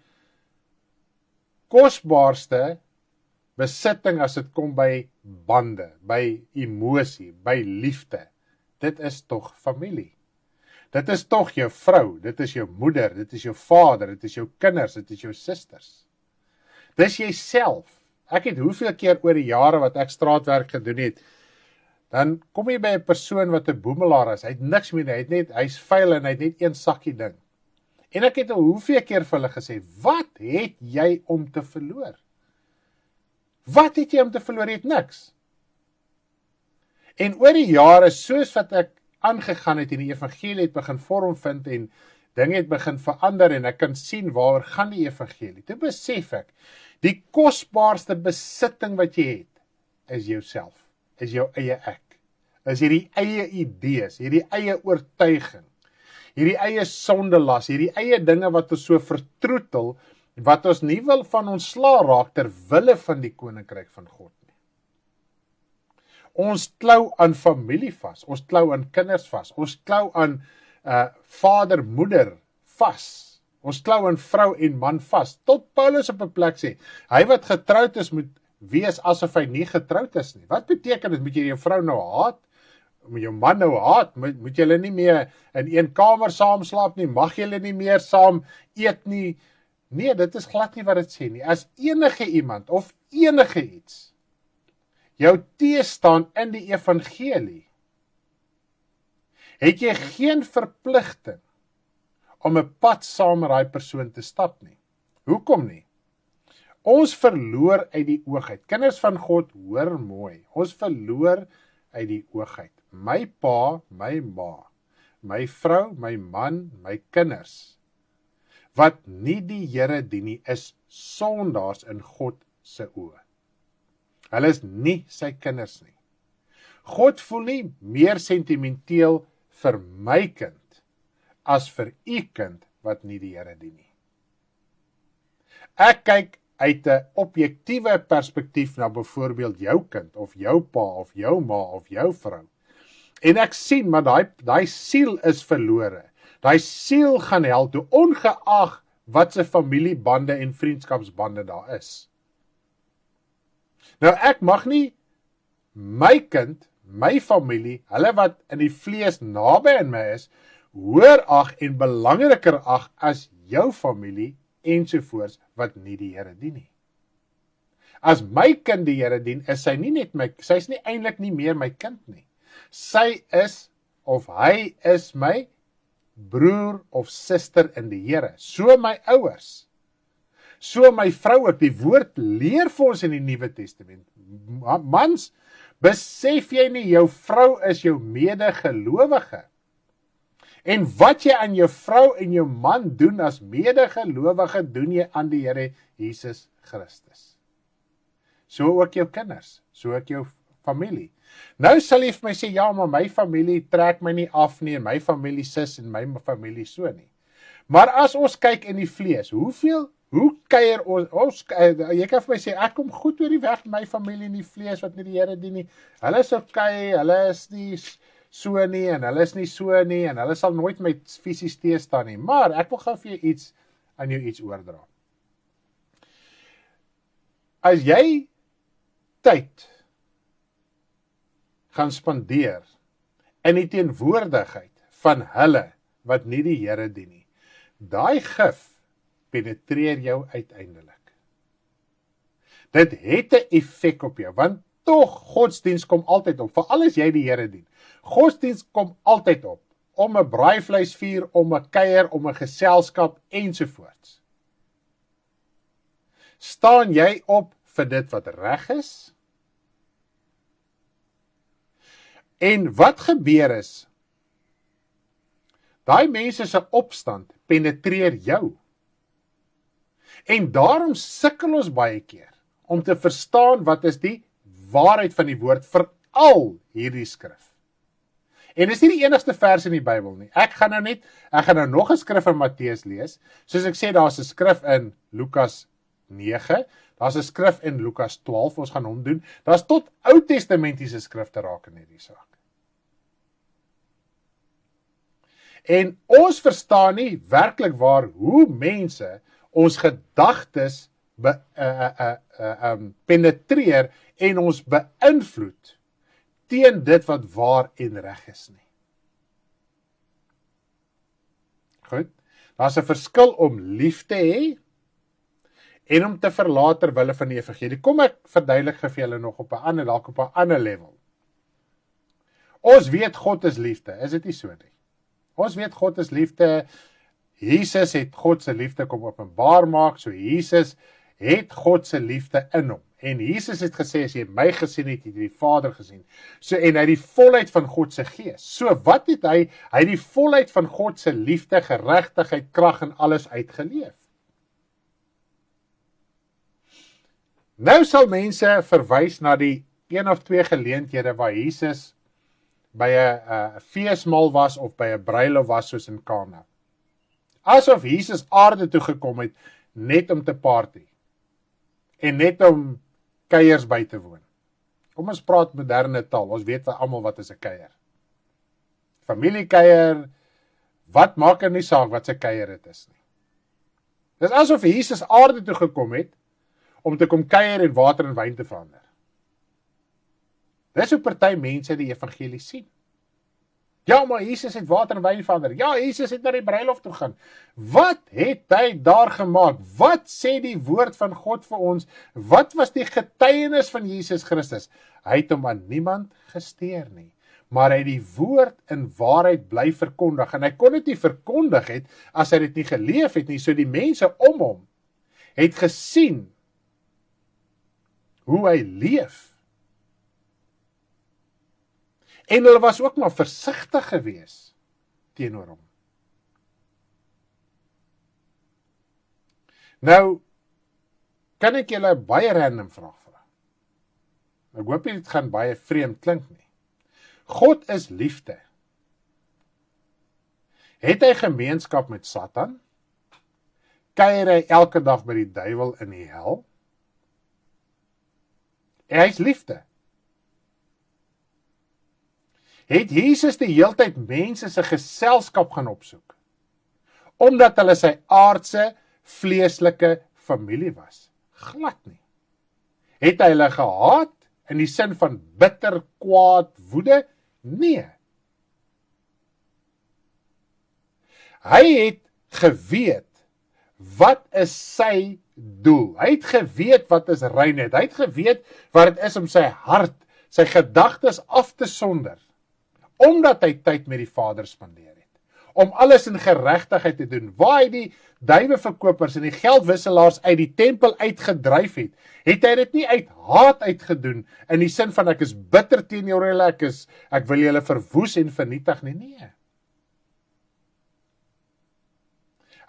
kosbaarste besitting as dit kom by bande, by emosie, by liefde? Dit is tog familie. Dit is tog jou vrou, dit is jou moeder, dit is jou vader, dit is jou kinders, dit is jou susters. Dis jouself. Ek het hoeveel keer oor die jare wat ek straatwerk gedoen het, dan kom jy by 'n persoon wat 'n boemelaar is, hy het niks meer, hy's vuil en hy het net een sakkie ding. En ek het al hoeveel keer vir hulle gesê, wat het jy om te verloor? Wat het jy om te verloor? Jy het niks. En oor die jare, soos wat ek aangegaan het en die evangelie het begin vorm vind en dinge het begin verander en ek kan sien waaroor gaan die evangelie. Toe besef ek, die kosbaarste besitting wat jy het, is jouself, is jou eie ek, is hierdie eie idees, hierdie eie oortuiging, hierdie eie sondelas, hierdie eie dinge wat ons so vertroetel, wat ons nie wil van ontslaa raak ter wille van die koninkryk van God nie. Ons klou aan familie vas, ons klou aan kinders vas, ons klou aan vader, moeder vas, ons klou aan vrou en man vas, tot Paulus op 'n plek sê, hy wat getroud is moet wees asof hy nie getroud is nie. Wat beteken dit? Moet jy jou vrou nou haat? Moet jou man nou haat? Moet julle nie meer in een kamer saam slaap nie? Mag julle nie meer saam eet nie? Nee, dit is glad nie wat dit sê nie. As enige iemand of enige iets jou teestaan in die evangelie, het jy geen verpligting om 'n pad saam met daai persoon te stap nie. Hoekom nie? Ons verloor uit die oogheid. Kinders van God, hoor mooi. Ons verloor uit die oogheid. My pa, my ma, my vrou, my man, my kinders, wat nie die Here dien nie, is sondaars in God se oë. Hulle is nie sy kinders nie. God voel nie meer sentimenteel vir my kind as vir u kind wat nie die Here dien nie. Ek kyk uit 'n objektiewe perspektief na byvoorbeeld jou kind, of jou pa, of jou ma, of jou vrou. En ek sien, maar daai siel is verlore. Daai siel gaan hel toe, ongeag wat se familiebande en vriendskapsbande daar is. Nou ek mag nie my kind, my familie, hulle wat in die vlees naby aan my is, hoër ag en belangriker ag as jou familie ensovoorts wat nie die Here dien nie. As my kind die Here dien, is sy nie net sy is nie eintlik nie meer my kind nie. Sy is, of hy is my broer of suster in die Here. So my ouers. So my vrou ook, die woord leer vir ons in die Nuwe Testament. Mans, besef jy nie, jou vrou is jou medegelowige. En wat jy aan jou vrou en jou man doen as medegelowige, doen jy aan die Here Jesus Christus. So ook jou kinders, so ook jou familie. Nou sal jy vir my sê, ja, maar my familie trek my nie af nie, en my familie sis en my familie so nie. Maar as ons kyk in die vlees, hoe kuier ons jy kan vir my sê, ek kom goed oor die weg met my familie in die vlees, wat nie die Here dien nie. Hulle is okay, hulle is nie so nie, en hulle is nie so nie, en hulle sal nooit my fisies teestaan nie. Maar ek wil gou vir jou aan jou iets oordra. As jy tyd gaan spandeer in die teenwoordigheid van hulle wat nie die Here dien nie, daai gif penetreer jou uiteindelik. Dit het 'n effek op jou, want tog godsdiens kom altyd op, veral as jy die Here dien. Godsdiens kom altyd op, om 'n braaivleisvuur, om 'n kuier, om 'n geselskap ensovoorts. Staan jy op vir dit wat reg is? En wat gebeur is, daai mense se opstand penetreer jou. En daarom sukkel ons baie keer om te verstaan wat is die waarheid van die woord, veral hierdie skrif. En dis nie die enigste vers in die Bybel nie. Ek gaan nou nog 'n skrif in Matteus lees. Soos ek sê, daar's 'n skrif in Lukas 9, daar's 'n skrif in Lukas 12, ons gaan hom doen. Daar's tot Ou-testamentiese skrifte raak in hierdie saak. En ons verstaan nie werklik waar hoe mense ons gedagtes penetreer en ons beïnvloed teen dit wat waar en reg is nie. Goed, daar's 'n verskil om lief te hê en om te verlaat ter wille van die evangelie. Kom ek verduidelik vir julle nog op 'n ander level. Ons weet God is liefde, is dit nie so nie? Ons weet God is liefde. Jesus het God se liefde kom openbaar maak, so Jesus het God se liefde in hom. En Jesus het gesê, as jy my gesien het, het jy die Vader gesien. So, en hy die volheid van God se gees. So wat het hy? Hy het die volheid van God se liefde, geregtigheid, krag en alles uitgeleef. Nou sal mense verwys na die 1 of 2 geleenthede waar Jesus by 'n feesmaal was of by 'n bruiloft was, soos in Kana. Asof Jesus aarde toe gekom het net om te party en net om kuiers by te woon. Kom ons praat moderne taal, ons weet almal wat is 'n kuier. Familiekuier, wat maak nie saak wat se kuier dit is nie. Dis asof Jesus aarde toe gekom het om te kom kuier en water in wyn te verander. Dis hoe party mense die evangelie sien. Ja, maar Jesus het water en wyn verander. Ja, Jesus het na die bruiloft toe gaan. Wat het hy daar gemaak? Wat sê die woord van God vir ons? Wat was die getuienis van Jesus Christus? Hy het hom aan niemand gesteer nie, maar hy het die woord in waarheid bly verkondig. En hy kon dit nie verkondig het as hy dit nie geleef het nie. So die mense om hom het gesien hoe hy leef. En hulle was ook maar versigtig gewees teenoor hom. Nou, kan ek julle baie random vraag vra? Ek hoop dit gaan baie vreemd klink nie. God is liefde. Het hy gemeenskap met Satan? Kuier hy elke dag by die duiwel in die hel? Hy is liefde. Het Jesus die heeltyd mense se geselskap gaan opsoek, omdat hulle sy aardse, vleeslike familie was? Glad nie. Het hy hulle gehaat in die sin van bitter, kwaad, woede? Nee. Hy het geweet wat is sy doel. Hy het geweet wat is reinheid. Hy het geweet wat dit is om sy hart, sy gedagtes af te sonder, omdat hy tyd met die Vader spandeer het. om alles in geregtigheid te doen. Waar hy die duiweverkopers en die geldwisselaars uit die tempel uitgedryf het, het hy dit nie uit haat uitgedoen, in die sin van ek is bitter teenoor julle, ek wil julle verwoes en vernietig nie, nee.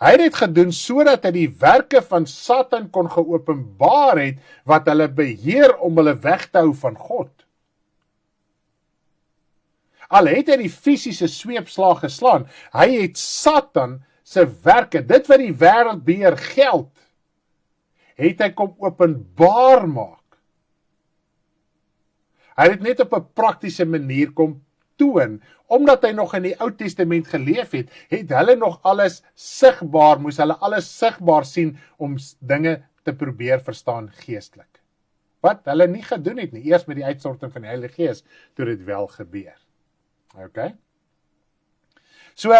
Hy het dit gedoen sodat hy die werke van Satan kon geopenbaar het, wat hulle beheer om hulle weg te hou van God. Al het hy die fisiese sweepslag geslaan, hy het Satan se werke, dit wat die wêreld beheer, geld, het hy kom openbaar maak. Hy het net op 'n praktiese manier kom toon, omdat hy nog in die Ou Testament geleef het, het hulle nog alles sigbaar, moes hulle alles sigbaar sien, om dinge te probeer verstaan geestelik. Wat hulle nie gedoen het nie, eers met die uitstorting van die Heilige Gees, toe dit wel gebeur. Okay? So,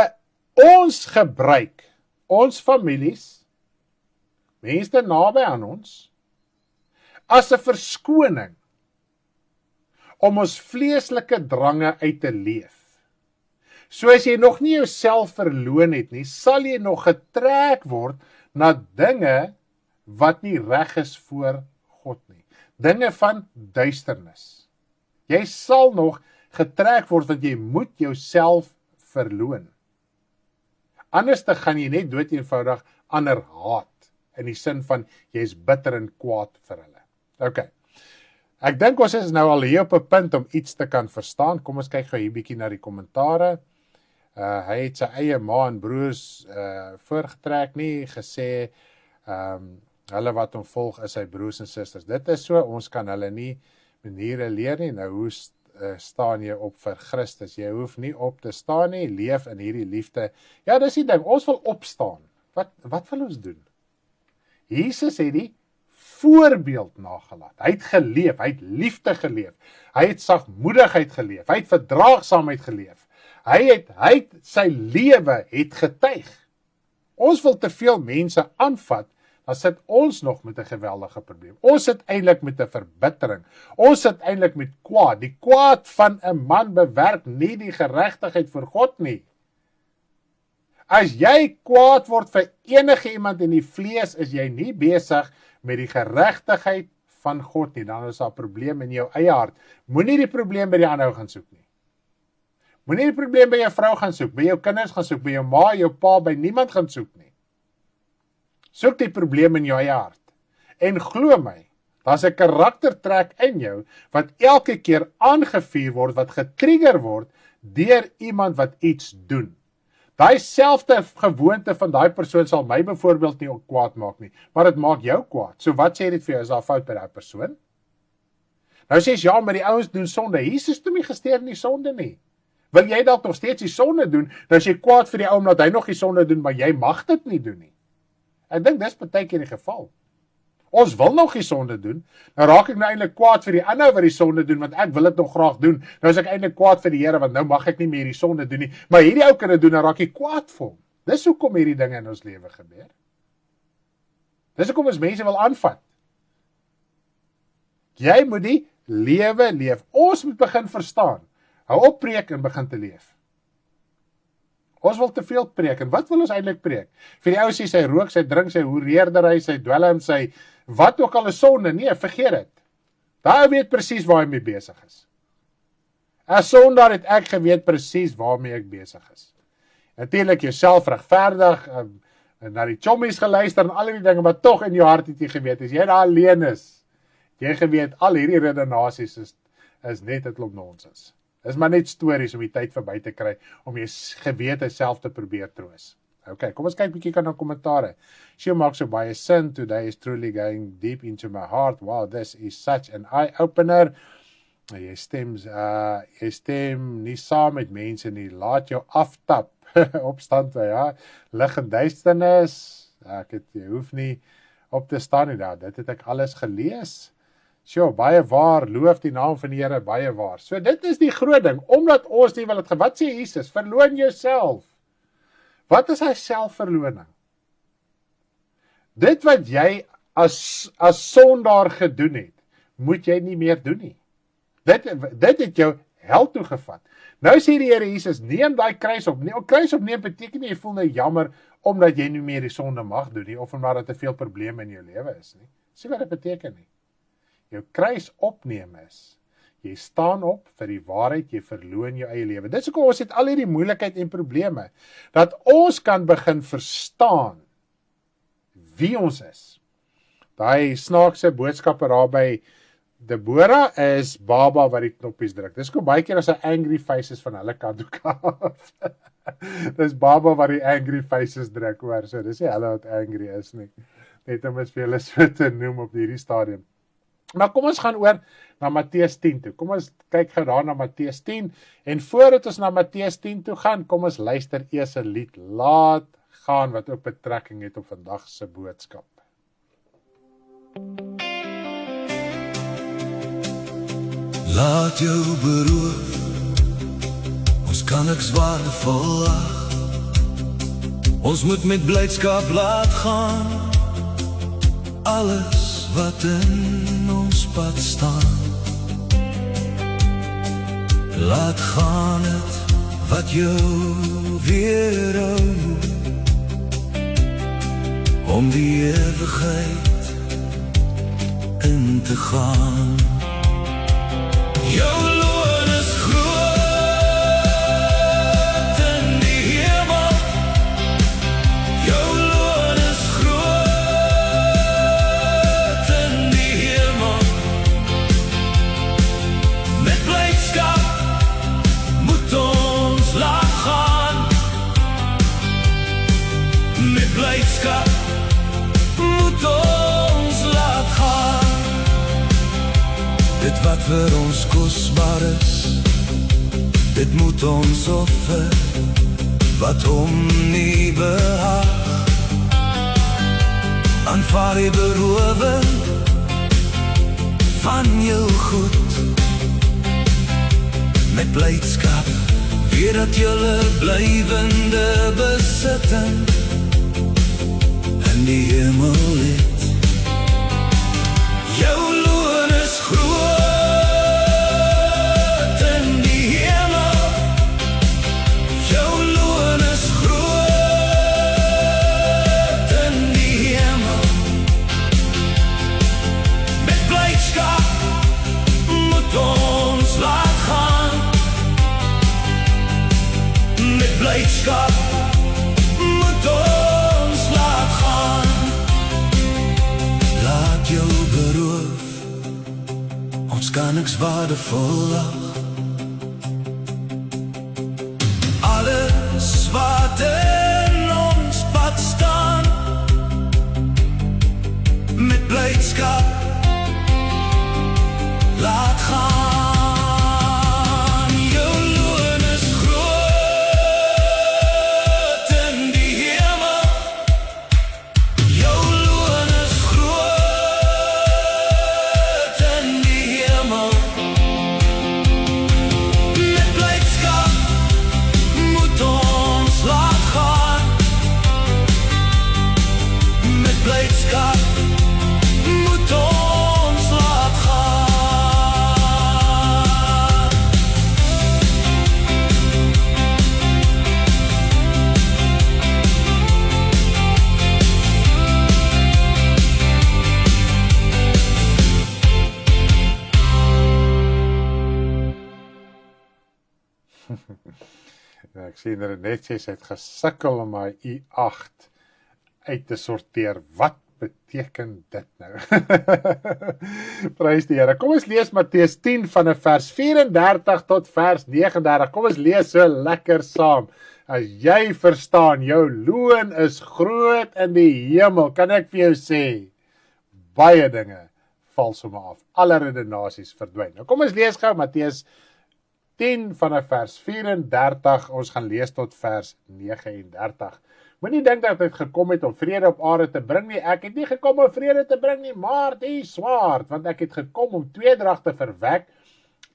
ons gebruik, ons families, mense naby aan ons, as 'n verskoning, om ons vleeslike drange uit te leef. So as jy nog nie jouself verloon het nie, sal jy nog getrek word na dinge wat nie reg is voor God nie. Dinge van duisternis. Jy sal nog getrek word, want jy moet jouself verloon. Anders te gaan jy net dood eenvoudig ander haat, in die sin van, jy is bitter en kwaad vir hulle. Okay. Ek dink ons is nou al hier op 'n punt om iets te kan verstaan. Kom ons kyk gou hier bietjie na die kommentare. Hy het sy eie ma en broers voorgetrek nie, gesê, hulle wat hom volg is sy broers en susters. Dit is so, ons kan hulle nie maniere leer nie. Nou, hoe staan jy op vir Christus? Jy hoef nie op te staan nie, leef in hierdie liefde. Ja, dis die ding, ons wil opstaan. Wat wil ons doen? Jesus het die voorbeeld nagelaat. Hy het geleef, hy het liefde geleef. Hy het sagmoedigheid geleef, hy het verdraagsaamheid geleef. Hy het sy lewe het getuig. Ons wil te veel mense aanvat, dan sit ons nog met 'n geweldige probleem. Ons sit eintlik met 'n verbittering. Ons sit eintlik met kwaad. Die kwaad van 'n man bewerk nie die geregtigheid voor God nie. As jy kwaad word vir enige iemand in die vlees, is jy nie besig met die geregtigheid van God nie. Dan is daar 'n probleem in jou eie hart. Moenie die probleem by die ander gaan soek nie. Moenie die probleem by jou vrou gaan soek, by jou kinders gaan soek, by jou ma, jou pa, by niemand gaan soek nie. Soek die probleem in jou eie hart. En glo my, daar's 'n karaktertrek in jou, wat elke keer aangevuur word, wat getrigger word, deur iemand wat iets doen. Daai selfde gewoonte van daai persoon sal my byvoorbeeld nie kwaad maak nie, maar dit maak jou kwaad. So wat sê dit vir jou, is daar fout by daai persoon? Nou sê jy, ja, maar die ouens doen sonde. Jesus het hom nie gesteer in die sonde nie. Wil jy dalk nog steeds die sonde doen, dan is jy kwaad vir die ou omdat hy nog die sonde doen, maar jy mag dit nie doen nie. Ek dink dis partykeer die geval. Ons wil nog die sonde doen, nou raak ek nou eintlik kwaad vir die ander wat die sonde doen, want ek wil dit nog graag doen. Nou is ek eintlik kwaad vir die Here, want nou mag ek nie meer die sonde doen nie, maar hierdie ou kan dit doen, dan raak ek kwaad vir hom. Dis hoekom hierdie dinge in ons lewe gebeur. Dis hoekom ons mense wil aanvat. Jy moet die lewe leef. Ons moet begin verstaan. Hou op preek en begin te leef. Ons wil te veel preek, en wat wil ons eintlik preek? Vir die ou sê sy rook, sy drink, sy hoereerder hy, sy dwelm, sy wat ook al is sonde, nee, vergeet dit. Daai weet presies waar hy mee besig is. As sondaar het ek geweet presies waarmee ek besig is. Natuurlik jouself regverdig, na die chommies geluister en al die dinge, maar tog in jou hart het jy geweet, as jy daar alleen is, jy geweet, al hierdie redenasies is net 'n klomp nonsens. Dis maar net stories om die tyd verby te kry, om jy gewete self te probeer troos. Okay, kom ons kyk bietjie na kommentare. She maak so baie sin, today is truly going deep into my heart. Wow, this is such an eye-opener. Jy stem nie saam met mense nie, laat jou aftap. Opstand, ja, lig en duisternis. Jy hoef nie op te staan nie daar, dit het ek alles gelees. Sjoe, baie waar, loof die naam van die Here, baie waar. So dit is die groot ding, omdat ons nie wil het, wat sê Jesus, verloon jouself. Wat is hy selfverloning? Dit wat jy as sondaar gedoen het, moet jy nie meer doen nie. Dit het jou hel toe gevat. Nou sê die Here Jesus, neem daai kruis op. Nee, kruis opneem beteken nie, jy voel nou jammer, omdat jy nie meer die sonde mag doen nie, of omdat daar te veel probleme in jou lewe is nie. Sien wat dit beteken nie. Jou kruis opneem is, jy staan op vir die waarheid, jy verloon jou eie lewe. Dis hoekom ons het al hierdie moeilikheid en probleme, dat ons kan begin verstaan wie ons is. Daai snaakse boodskappe daar by Deborah is baba wat die knoppies druk. Dis kom baie keer as 'n angry faces van hulle kant ook af. Dis baba wat die angry faces druk, hoor. So dis nie hulle wat angry is nie. Net om vir hulle so te noem op hierdie stadium. Maar kom ons gaan oor na Matteus 10 toe. Kom ons kyk gou daar na Matteus 10 en voordat ons na Matteus 10 toe gaan, kom ons luister eers 'n lied Laat gaan wat ook betrekking het op vandag se boodskap. Laat jou beroof, ons kan niks waardevol ag. Ons moet met blydskap laat gaan alles wat in ons pad staan. Laat gaan het wat jou weerhou om die ewigheid in te gaan. Jou loon is groot in die hemel. Jou loon is groot in die hemel. Met blydskap moet ons laat gaan. Met blydskap moet ons laat gaan. Dit wat vir ons kosbaar is, dit moet ons offer, wat hom nie behaag. Aanvaar die berowing van jou goed, met blydskap, weet dat julle blywende besitting in die hemel het. Jou loon is groot in die hemel. Jou loon is groot in die hemel. Met blydskap moet ons laat gaan. Met blydskap moet ons laat gaan. Laat jou beroof, ons kan niks waardevol ag. Alles wat in ons pad staan, met blydskap laat gaan. Jou loon is groot in die hemel. Jou loon is groot in die hemel. Met blydskap moet ons laat gaan. Met blydskap moet ons laat gaan. Ja, ek sien dat net sê sy het gesukkel om haar U8 uit te sorteer. Wat beteken dit nou? Prys die Here. Kom ons lees Matteus 10 vanaf vers 34 tot vers 39. Kom ons lees so lekker saam. As jy verstaan, jou loon is groot in die hemel, kan ek vir jou sê, baie dinge val sommer af. Alle redenasies verdwyn. Nou kom ons lees gou Matteus 10 vanaf vers 34, ons gaan lees tot vers 39. Moenie dink dat ek gekom het om vrede op aarde te bring nie. Ek het nie gekom om vrede te bring nie, maar die swaard, want ek het gekom om tweedrag te verwek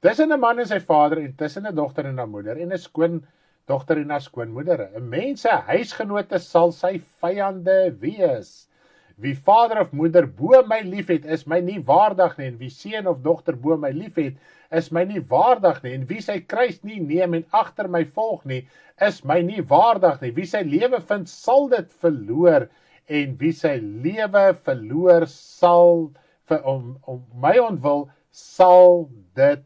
tussen 'n man en sy vader en tussen 'n dogter en 'n moeder en 'n skoondogter en 'n skoonmoeder. 'n Mens se huisgenote sal sy vyande wees. Wie vader of moeder bo my liefhet, is my nie waardig nie, en wie seun of dogter bo my liefhet, is my nie waardig nie, en wie sy kruis nie neem en agter my volg nie, is my nie waardig nie. Wie sy lewe vind, sal dit verloor, en wie sy lewe verloor sal om my ontwil, sal dit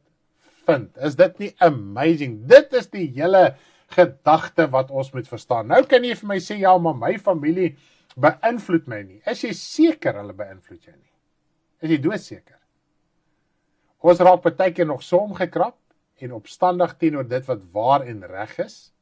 vind. Is dit nie amazing? Dit is die hele gedagte wat ons moet verstaan. Nou kan jy vir my sê, ja, maar my familie beïnvloed my nie. Is jy seker hulle beïnvloed jou nie? Is jy doodseker? Ons raak partykeer nog so omgekrap en opstandig teenoor dit wat waar en reg is.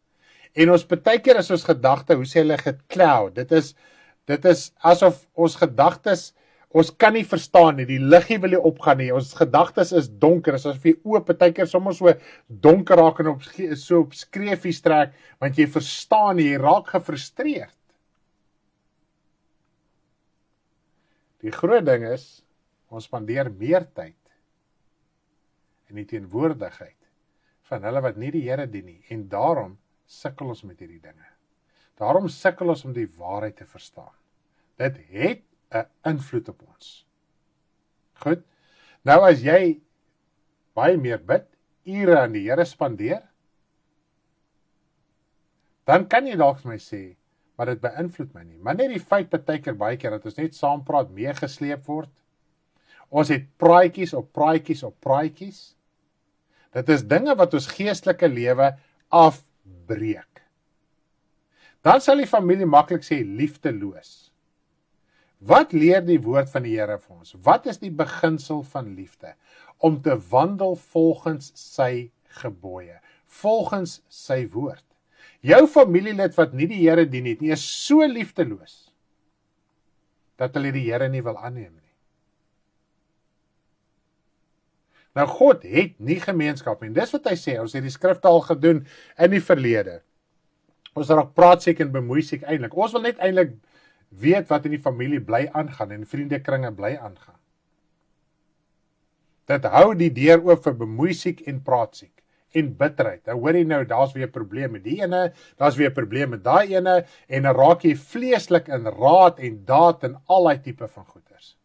En ons partykeer is ons gedagte, hoe sê hulle, gecloud. Dit is asof ons gedagtes, ons kan nie verstaan nie, die liggie wil nie opgaan nie, ons gedagtes is donker, is asof jy oop, partykeer soms so donker raak en so op skreefies trek, want jy verstaan nie, jy raak gefrustreerd. Die groot ding is, ons spandeer meer tyd in die teenwoordigheid van hulle wat nie die Here dien nie, en daarom sukkel ons met hierdie dinge. Daarom sukkel ons om die waarheid te verstaan. Dit het 'n invloed op ons. Goed, nou as jy baie meer bid, ure aan die Here spandeer, dan kan jy dalk vir my sê, maar dit beïnvloed my nie. Maar net die feit baie keer dat ons net saam praat, meegesleep word. Ons het praatjies op praatjies op praatjies. Dit is dinge wat ons geestelike lewe afbreek. Dan sal die familie maklik sê, liefdeloos. Wat leer die woord van die Here vir ons? Wat is die beginsel van liefde? Om te wandel volgens sy gebooie, volgens sy woord. Jou familielid wat nie die Here dien het nie, is so liefdeloos, dat hulle die Here nie wil aanneem nie. Nou God het nie gemeenskap nie, dis wat hy sê, ons het die skrifte al gedoen in die verlede. Ons raak praatseek en bemoeisiek eintlik. Ons wil net eintlik weet wat in die familie bly aangaan en vriendekringe bly aangaan. Dit hou die deur oop vir bemoeisiek en praatseek en bitterheid. Nou hoor jy nou, daar's weer 'n probleem met die ene, daar's weer 'n probleem met daai ene, en dan raak jy vleeslik in raad en daad en al die tipe van goeders.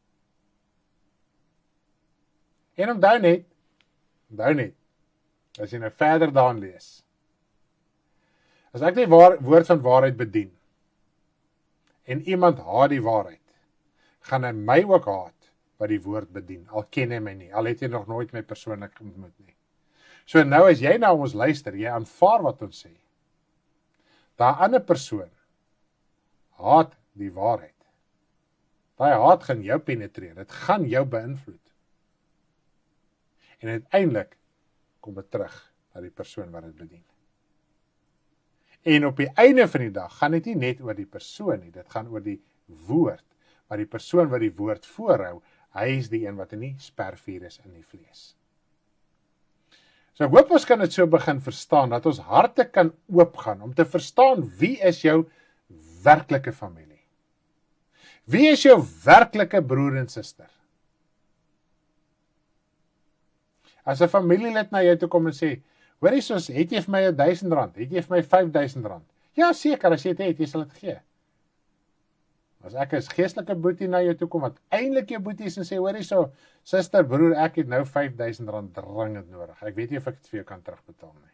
En onthou net, as jy nou verder daarin lees, as ek die woord van waarheid bedien, en iemand haat die waarheid, gaan hy my ook haat, wat die woord bedien, al ken hy my nie, al het hy nog nooit my persoonlik ontmoet nie. So nou as jy na ons luister, jy aanvaar wat ons sê, daai ander persoon haat die waarheid. Daai haat gaan jou penetreer, dit gaan jou beïnvloed. En uiteindelik kom dit terug na die persoon wat dit bedien. En op die einde van die dag gaan dit nie net oor die persoon nie, dit gaan oor die woord, maar die persoon wat die woord voorhou, hy is die een wat in die spervuur is in die vlees. So ek hoop ons kan dit so begin verstaan, dat ons harte kan oopgaan, om te verstaan wie is jou werklike familie. Wie is jou werklike broer en suster? As 'n familielid na jou toe kom en sê, hoor jy soos, het jy vir my R1000, het jy vir my R5000? Ja, seker, as jy dit het, jy sal dit gee. As ek as geestelike boetie na jou toe kom, wat eintlik jou boetie is en sê, hoor jy so, suster, broer, ek het nou R5000 dringend nodig. Ek weet nie of ek dit vir jou kan terugbetaal nie.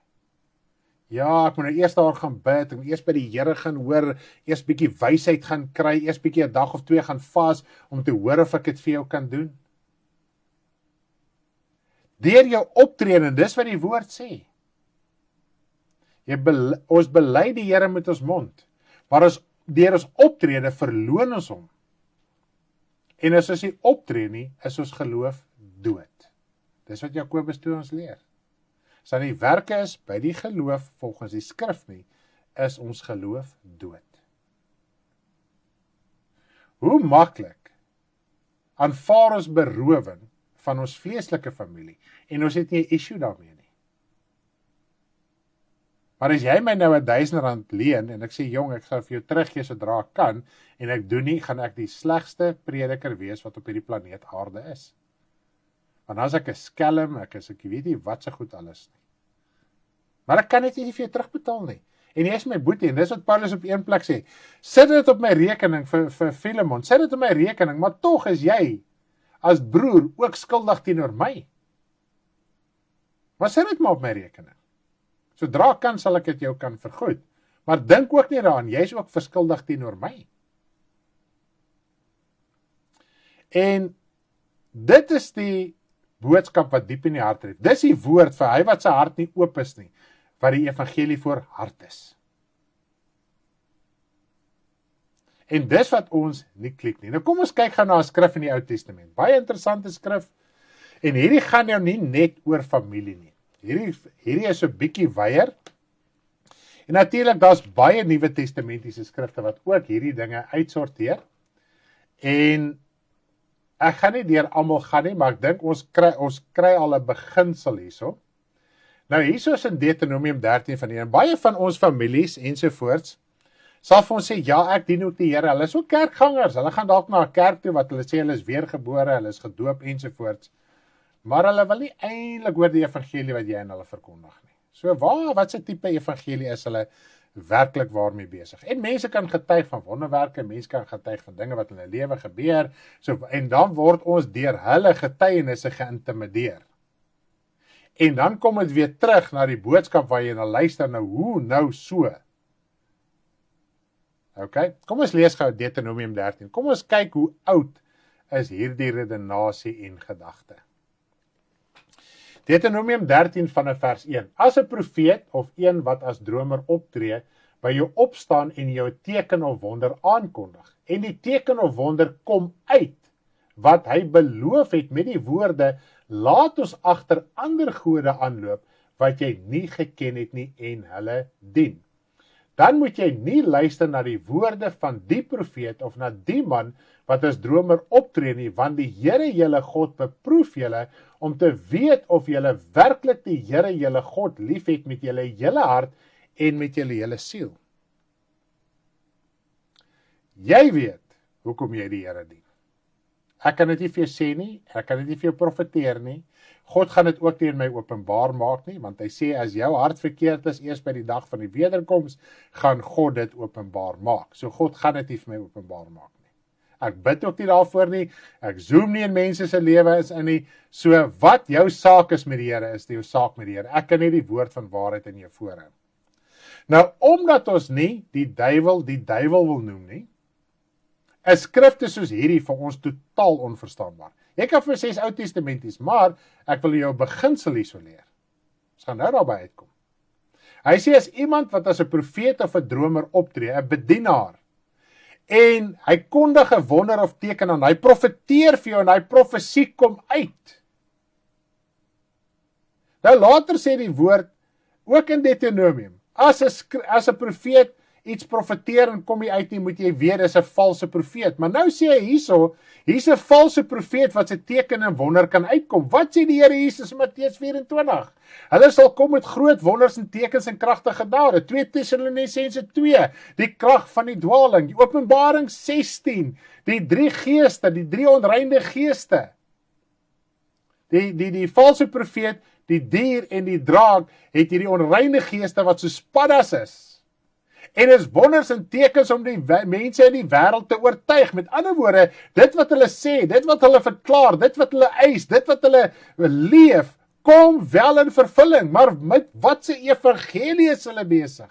Ja, ek moet nou eers daar gaan bid, ek moet eers by die Here gaan hoor, eers bietjie wysheid gaan kry, eers bietjie 'n dag of 2 gaan vas, om te hoor of ek dit vir jou kan doen. Deur jou optrede, dis wat die woord sê. Ons bely die Here met ons mond, maar deur ons optrede verloon ons hom. En as ons nie optree nie, is ons geloof dood. Dis wat Jakobus 2 ons leer. As daar nie werke is by die geloof volgens die skrif nie, is ons geloof dood. Hoe maklik aanvaar ons berowing van ons vleeslike familie, en ons het nie 'n issue daarmee nie. Maar as jy my nou R1000 leen, en ek sê, jong, ek sal vir jou teruggee sodra ek kan, en ek doen nie, gaan ek die slegste prediker wees wat op hierdie planeet aarde is. Want as ek 'n skelm, ek weet nie wat se goed alles nie. Maar ek kan dit nie vir jou terugbetaal nie. En jy is my boetie, en dis wat Paulus op een plek sê, sit dit op my rekening vir Filemon, sit dit op my rekening, maar tog is jy, as broer, ook skuldig teenoor my. Maar sit dit maar op my rekening. Sodra kan, sal ek dit jou kan vergoed. Maar dink ook nie daaraan, jy is ook verskuldig teenoor my. En dit is die boodskap wat diep in die hart tref. Dis die woord vir hy wat sy hart nie oop is nie, wat die evangelie voor hart is. En dis wat ons nie klik nie. Nou kom ons kyk gaan na 'n skrif in die Ou Testament. Baie interessante skrif. En hierdie gaan jou nie net oor familie nie. Hierdie is 'n bietjie wyeer. En natuurlik daar's baie Nuwe Testamentiese skrifte wat ook hierdie dinge uitsorteer. En ek gaan nie deur almal gaan nie, maar ek dink ons kry al 'n beginsel hierso. Nou hierso is in Deuteronomium 13 van hier. Baie van ons families ensovoorts sal vir ons sê, ja, ek dien ook die Here. Hulle is ook kerkgangers. Hulle gaan dalk na 'n kerk toe wat hulle sê hulle is weergebore, hulle is gedoop ensovoorts. Maar hulle wil nie eintlik hoor die evangelie wat jy aan hulle verkondig nie. So wat se tipe evangelie is hulle werklik waarmee besig? En mense kan getuig van wonderwerke, mense kan getuig van dinge wat in hulle lewe gebeur, en dan word ons deur hulle getuienisse geïntimideer. En dan kom dit weer terug na die boodskap waar jy na luister, hoe nou so? Okay, kom ons lees gou Deuteronomium 13. Kom ons kyk hoe oud is hierdie redenasie en gedagte. Deuteronomium 13 vanaf vers 1. As 'n profeet of een wat as dromer optree, by jou opstaan en jou teken of wonder aankondig, en die teken of wonder kom uit, wat hy beloof het met die woorde, laat ons agter ander gode aanloop, wat jy nie geken het nie en hulle dien. Dan moet jy nie luister na die woorde van die profeet of na die man wat as dromer optree nie, want die Here julle God beproef julle om te weet of julle werklik die Here julle God liefhet met julle hele hart en met julle hele siel. Jy weet hoekom jy die Here dien. Ek kan dit nie vir jou sê nie, ek kan dit nie vir jou profeteer nie. God gaan dit ook nie in my openbaar maak nie, want hy sê as jou hart verkeerd is, eers by die dag van die wederkoms, gaan God dit openbaar maak. So God gaan dit nie vir my openbaar maak nie. Ek bid ook nie daarvoor nie, ek zoom nie in mense se lewe is in nie, so wat jou saak is met die Here, is jou saak met die Here. Ek kan nie die woord van waarheid in jou voorhou. Nou, omdat ons nie die duiwel wil noem nie, is skrifte soos hierdie vir ons totaal onverstaanbaar. Jy kan vir my sê Ou Testamenties, maar ek wil jou beginsel hierso leer. Ons gaan nou daarby uitkom. Hy sê as iemand wat as 'n profeet of 'n dromer optree, 'n bedienaar, en hy kondig 'n wonder of teken aan, hy profeteer vir jou en hy profesie kom uit. Nou later sê die woord, ook in Deuteronomium, as 'n profeet iets profeteer en kom nie uit nie, moet jy weet, dis 'n valse profeet. Maar nou sê hy hier's 'n valse profeet wat sy teken en wonder kan uitkom. Wat sê die Here Jesus in Matteus 24? Hulle sal kom met groot wonders en tekens en kragtige dade. 2 Tessalonisense 2, die krag van die dwaling. Die Openbaring 16, die 3 geeste, die 3 onreine geeste. Die valse profeet, die dier en die draak, het hierdie onreine geeste wat so paddas is. En is wonders en tekens om die mense in die wêreld te oortuig. Met ander woorde, dit wat hulle sê, dit wat hulle verklaar, dit wat hulle eis, dit wat hulle leef, kom wel in vervulling. Maar met wat se evangelie is hulle besig?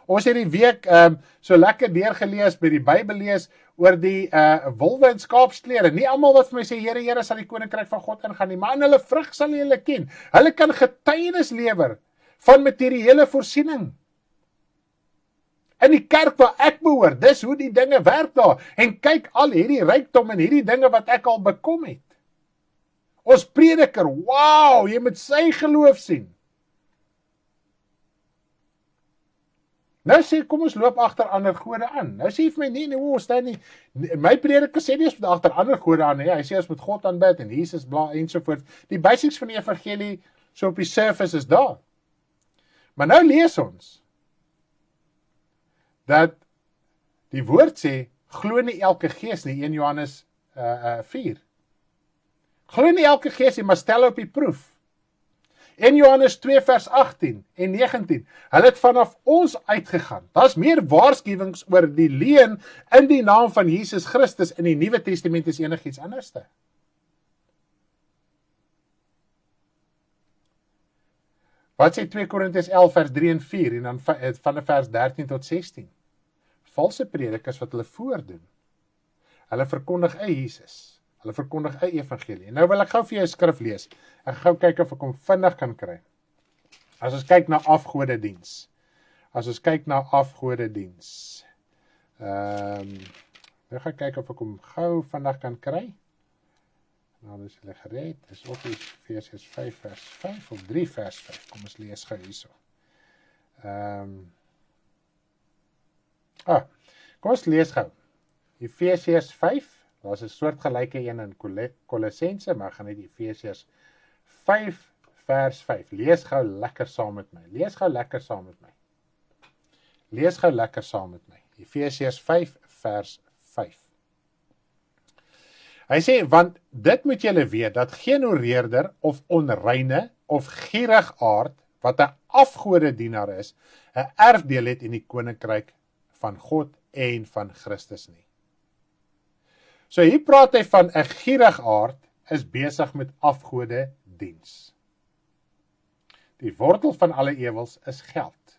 Ons het die week so lekker deurgelees by die Bybel lees oor die wolwe en skaapsklere. Nie almal wat vir my sê Here, Here sal die koninkryk van God ingaan nie, maar in hulle vrug sal jy hulle ken. Hulle kan getuienis lewer van materiële voorsiening. In die kerk waar ek behoort, dis hoe die dinge werk daar. En kyk al hierdie rykdom en hierdie dinge wat ek al bekom het. Ons prediker, wow, jy moet sy geloof sien. Nou sê, kom ons loop agter ander gode aan. Nou sê vir my, nee, ons staan nie. My prediker sê nie ons moet agter ander gode aan, hy sê ons moet God aanbid en Jesus bla ensovoort. Die basics van die evangelie, so op die surface is daar. Maar nou lees ons, dat die woord sê, glo nie elke gees nie, 1 Johannes 4. Glo nie elke gees nie, maar stel op die proef. 1 Johannes 2 vers 18 en 19, hulle het vanaf ons uitgegaan. Daar's meer waarskuwings oor die leuen in die naam van Jesus Christus in die Nuwe Testament as enigiets anderste. Wat sê 2 Korintiërs 11 vers 3 en 4 en dan van vers 13 tot 16? Valse predikers wat hulle voordoen. Hulle verkondig Jesus. Hulle verkondig evangelie. Nou wil ek gou vir jou 'n skrif lees. Ek gaan gou kyk of ek hom vinnig kan kry. As ons kyk na afgodediens. Ek gaan kyk of ek hom gou vinnig kan kry. Nou is hulle gered. Dis of Efesiërs 5 vers 5 of 3 vers 5. Kom ons lees gou hierso. Kom ons lees gou. Efesiërs 5. Daar's 'n soortgelyke een in Kolossense, maar ek gaan net Efesiërs 5 vers 5. Lees gou lekker saam met my. Efesiërs 5 vers 5. Hy sê, want dit moet julle weet, dat geen oreerder of onreine of gierigaard, wat 'n afgodedienaar is, 'n erfdeel het in die koninkryk van God en van Christus nie. So hier praat hy van 'n gierigaard is besig met afgodediens. Die wortel van alle ewels is geld.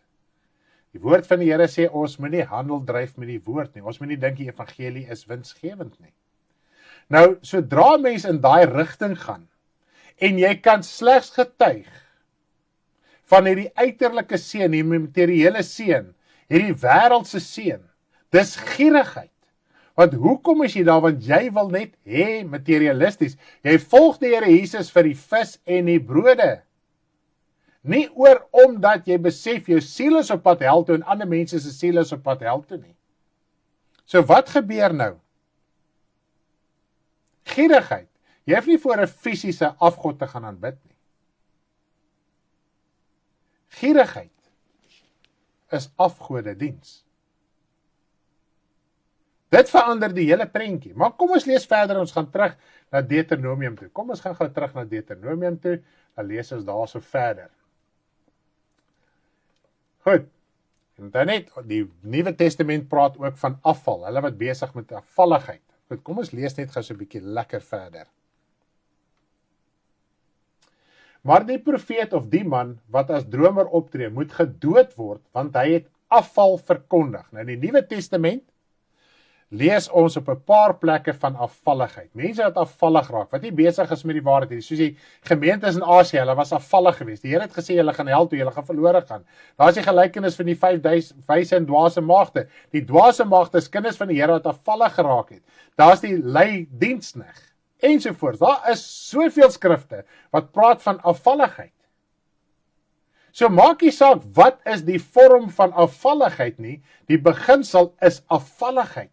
Die woord van die Here sê, ons moet nie handel dryf met die woord nie. Ons moet nie dink die evangelie is winsgewend nie. Nou, sodra mense in daai rigting gaan, en jy kan slegs getuig van hierdie uiterlike seën, die materiële seën, hierdie wêreldse seën, dis gierigheid. Want hoekom is jy daar? Want jy wil net hê materialisties. Jy volg die Here Jesus vir die vis en die brode. Nie oor omdat jy besef jou siel is op pad hel toe en ander mense se siel is op pad hel toe nie. So wat gebeur nou? Gierigheid. Jy hoef nie voor 'n fisiese afgod te gaan aanbid nie. Gierigheid is afgodediens. Dit verander die hele prentjie. Maar kom ons lees verder, ons gaan terug na Deuteronomium toe. Kom ons gaan gou terug na Deuteronomium toe, dan lees ons daarso verder. Goed, en dan net, die Nuwe Testament praat ook van afval, hulle wat besig met afvalligheid. Goed, kom ons lees net gou so 'n bietjie lekker verder. Maar die profeet of die man wat as dromer optree, moet gedood word, want hy het afval verkondig. Nou in die Nuwe Testament lees ons op 'n paar plekke van afvalligheid. Mense wat afvallig raak, wat nie besig is met die waarheid nie. Soos die gemeentes in Asië, hulle was afvallig geweest. Die Here het gesê hulle gaan hel toe, hulle gaan verlore gaan. Daar is die gelykenis van die 5 wyse en dwaase maagde. Die dwaase maagde is kinders van die Here wat afvallig geraak het. Daar's die lei dienskneg ensovoorts. Daar is soveel skrifte wat praat van afvalligheid. So maak nie saak wat is die vorm van afvalligheid nie, die beginsel is afvalligheid.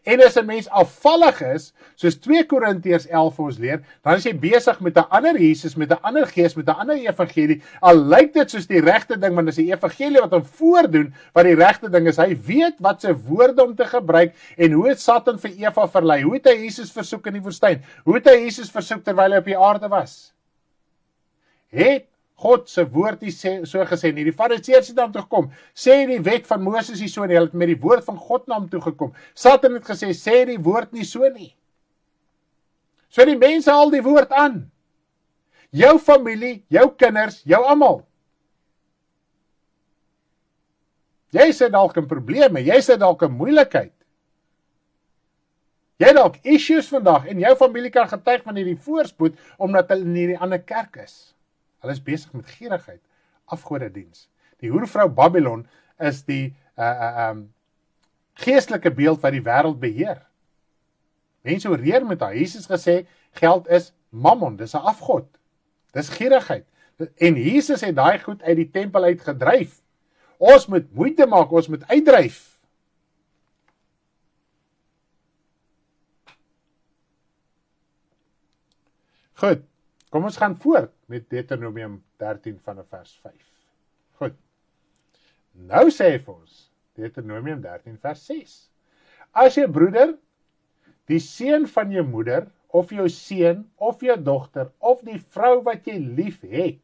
En as 'n mens afvallig is, soos 2 Korintiërs 11 vir ons leer, dan is jy besig met 'n ander Jesus, met 'n ander gees, met 'n ander evangelie. Al lyk dit soos die regte ding, want dis die evangelie wat hom voordoen, wat die regte ding is. Hy weet wat sy woorde om te gebruik en hoe het Satan vir Eva verlei. Hoe het hy Jesus versoek in die woestyn? Hoe het hy Jesus versoek terwyl hy op die aarde was? Het God se woord nie so gesê nie. Die Fariseërs het na hom toe gekom. Sê die wet van Moses nie so nie. Hulle het met die woord van God na hom toe gekom. Satan het gesê, sê die woord nie so nie. So die mense haal die woord aan. Jou familie, jou kinders, jou almal. Jy sit dalk in probleme, jy sit dalk in moeilikheid. Jy het dalk issues vandag en jou familie kan getuig van hierdie voorspoed omdat hulle in hierdie ander kerk is. Hulle is besig met gierigheid, afgodediens. Die hoervrou Babylon is die geestelike beeld wat die wêreld beheer. Mense oreer met haar. Jesus gesê, geld is mammon, dis 'n afgod. Dis gierigheid. En Jesus het daai goed uit die tempel uit gedryf. Ons moet moeite maak, ons moet uitdryf. Goed. Kom ons gaan voort met Deuteronomium 13 vanaf vers 5. Goed. Nou sê hy vir ons, Deuteronomium 13 vers 6. As jou broeder, die seun van jou moeder, of jou seun, of jou dogter, of die vrou wat jy lief het,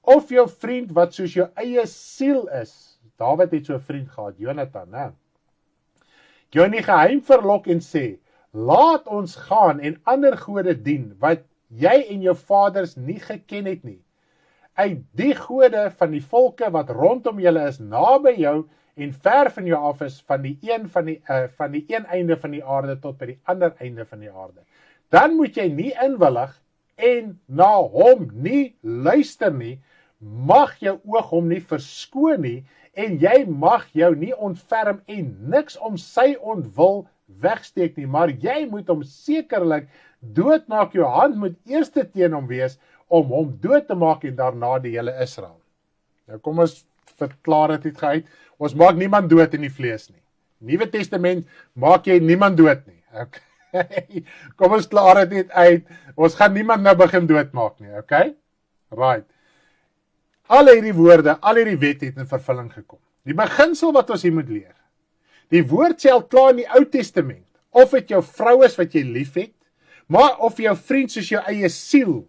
of jou vriend wat soos jou eie siel is. Dawid het so 'n vriend gehad, Jonathan, né? Jou in die geheim verlok en sê, laat ons gaan en ander gode dien, wat jy en jou vaders nie geken het nie. Uit die gode van die volke wat rondom julle is, naby jou en ver van jou af is, van die een einde van die aarde tot by die ander einde van die aarde. Dan moet jy nie inwillig en na hom nie luister nie, mag jou oog hom nie verskoon nie, en jy mag jou nie ontferm en niks om sy ontwil wegsteek nie, maar jy moet hom sekerlik doodmaak, jou hand moet eerste teen hom wees, om hom dood te maak en daarna die hele Israel. Nou kom ons verklaar dit uit, ons maak niemand dood in die vlees nie. Nuwe Testament maak jy niemand dood nie. Okay. Kom ons klaar dit uit, ons gaan niemand nou begin doodmaak nie, okay? Right. Al hierdie woorde, al hierdie wet het in vervulling gekom. Die beginsel wat ons hier moet leer. Die woord sê al klaar in die Ou Testament, of het jou vrou is wat jy lief het, maar of jou vriend soos jou eie siel.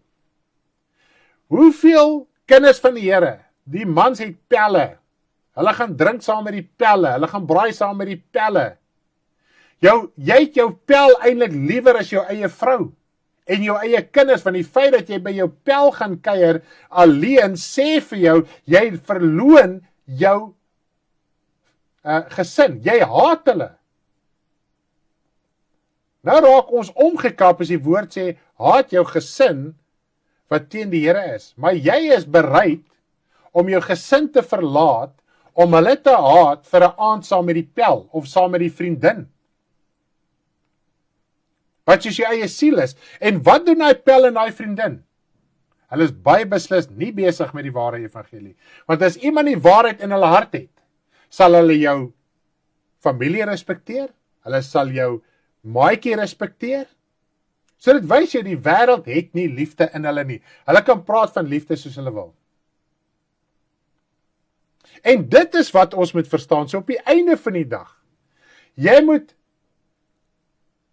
Hoeveel kinders van die Here, die mans het pelle, hulle gaan drink saam met die pelle, hulle gaan braai saam met die pelle. Jy het jou pel eintlik liewer as jou eie vrou, en jou eie kinders, van die feit dat jy by jou pel gaan kuier, alleen sê vir jou, jy verloon jou gesin, jy haat hulle. Nou raak ons omgekap as die woord sê, haat jou gesin, wat teen die Here is, maar jy is bereid om jou gesin te verlaat, om hulle te haat vir 'n aand saam met die pel, of saam met die vriendin, wat soos jou eie siel is. En wat doen hy pel en hy vriendin? Hulle is baie beslis nie besig met die ware evangelie. Want as iemand die waarheid in hulle hart het, sal hulle jou familie respekteer, hulle sal jou maatjie respekteer. So dit wys jy, die wêreld het nie liefde in hulle nie. Hulle kan praat van liefde soos hulle wil. En dit is wat ons moet verstaan. So op die einde van die dag, jy moet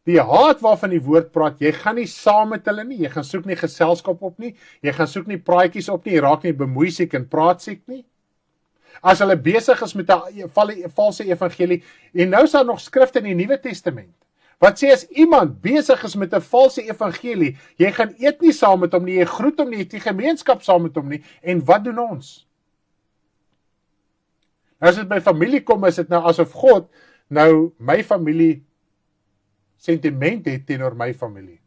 die haat waarvan die woord praat, jy gaan nie saam met hulle nie, jy gaan soek nie geselskap op nie, jy gaan soek nie praatjies op nie, jy raak nie bemoeisiek en praatsiek nie. As hulle besig is met 'n valse evangelie, en nou is daar nog skrifte in die Nuwe Testament, wat sê as iemand besig is met 'n valse evangelie, jy gaan eet nie saam met hom nie, jy groet hom nie, jy het nie gemeenskap saam met hom nie, en wat doen ons? As dit by familie kom, is dit nou asof God nou my familie sentiment het teenoor my familie.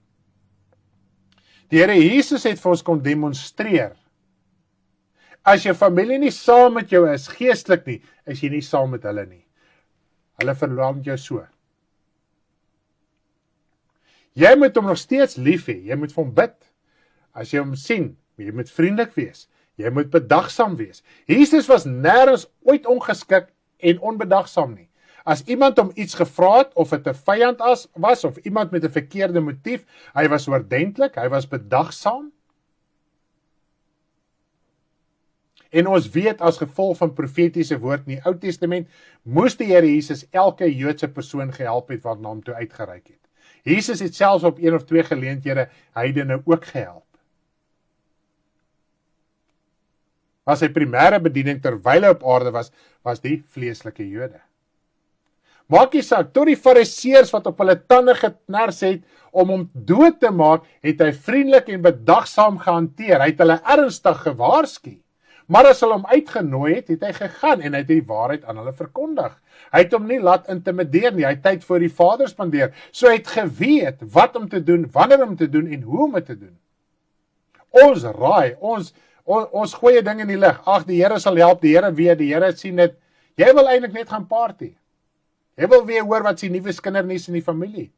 Die Here Jesus het vir ons kom demonstreer, as jou familie nie saam met jou is, geestelik nie, is jy nie saam met hulle nie. Hulle verlang jou so. Jy moet hom nog steeds lief hê, jy moet vir hom bid. As jy hom sien, jy moet vriendelik wees, jy moet bedagsaam wees. Jesus was nêrens ooit ongeskik en onbedagsaam nie. As iemand hom iets gevra het, of het 'n vyand was, of iemand met 'n verkeerde motief, hy was oordentlik, hy was bedagsaam. En ons weet, as gevolg van profetiese woord in die Ou Testament, moes die Here Jesus elke Joodse persoon gehelp het wat na hom toe uitgereik het. Jesus het selfs op 1 of 2 geleenthede heidene ook gehelp. Was sy primêre bediening terwyl hy op aarde was die vleeslike Jode. Maak nie saak, tot die Fariseërs wat op hulle tande geknars het om hom dood te maak, het hy vriendelik en bedagsaam gehanteer. Hy het hulle ernstig gewaarsku. Maar as hulle hom uitgenooi het, het hy gegaan en hy het die waarheid aan hulle verkondig. Hy het hom nie laat intimideer nie, hy het tyd voor die Vader spandeer. So hy het geweet wat om te doen, wanneer om te doen en hoe om te doen. Ons raai, ons gooi dinge in die lig. Ag, die Here sal help, die Here weet, die Here sien dit. Jy wil eintlik net gaan party. Jy wil weer hoor wat sy nuwe kindernuus in die familie.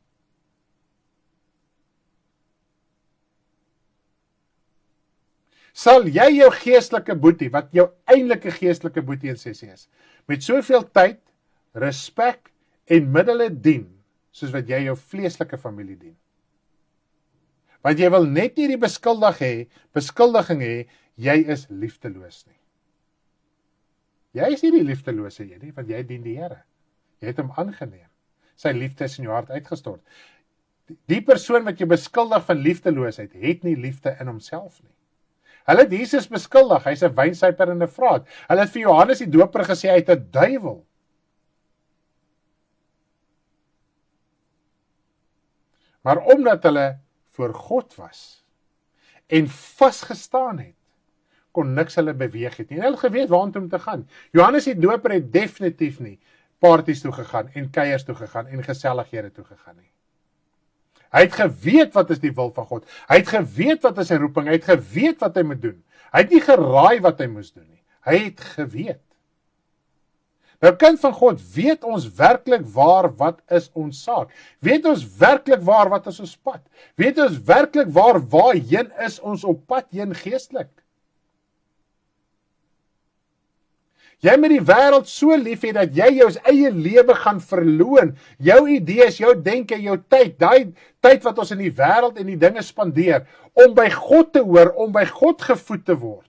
Sal jy jou geestelike boetie, wat jou eintlike geestelike boetie in sessie is, met soveel tyd, respek en middele dien, soos wat jy jou vleeslike familie dien? Want jy wil net nie die beskuldiging hê, jy is liefdeloos nie. Jy is nie die liefdelose jy nie, want jy dien die Here. Jy het hom aangeneem. Sy liefde is in jou hart uitgestort. Die persoon wat jy beskuldig van liefdeloosheid, het nie liefde in homself nie. Hulle het Jesus beskuldig, hy's 'n wynsuiper en 'n vraat. Hulle het vir Johannes die Doper gesê hy het 'n duiwel. Maar omdat hulle voor God was en vasgestaan het, kon niks hulle beweeg het nie. En hulle het geweet waartoe om te gaan. Johannes die Doper het definitief nie parties toe gegaan en kuiers toe gegaan en gesellighede toe gegaan nie. Hy het geweet wat is die wil van God. Hy het geweet wat is sy roeping. Hy het geweet wat hy moet doen. Hy het nie geraai wat hy moes doen nie. Hy het geweet. Nou kind van God, weet ons werklik waar wat is ons saak? Weet ons werklik waar wat is ons pad? Weet ons werklik waarheen is ons op pad heen geestelik? Jy moet die wêreld so lief hê dat jy jou eie lewe gaan verloon. Jou idees, jou denke, jou tyd, daai tyd wat ons in die wêreld en die dinge spandeer, om by God te hoor, om by God gevoed te word.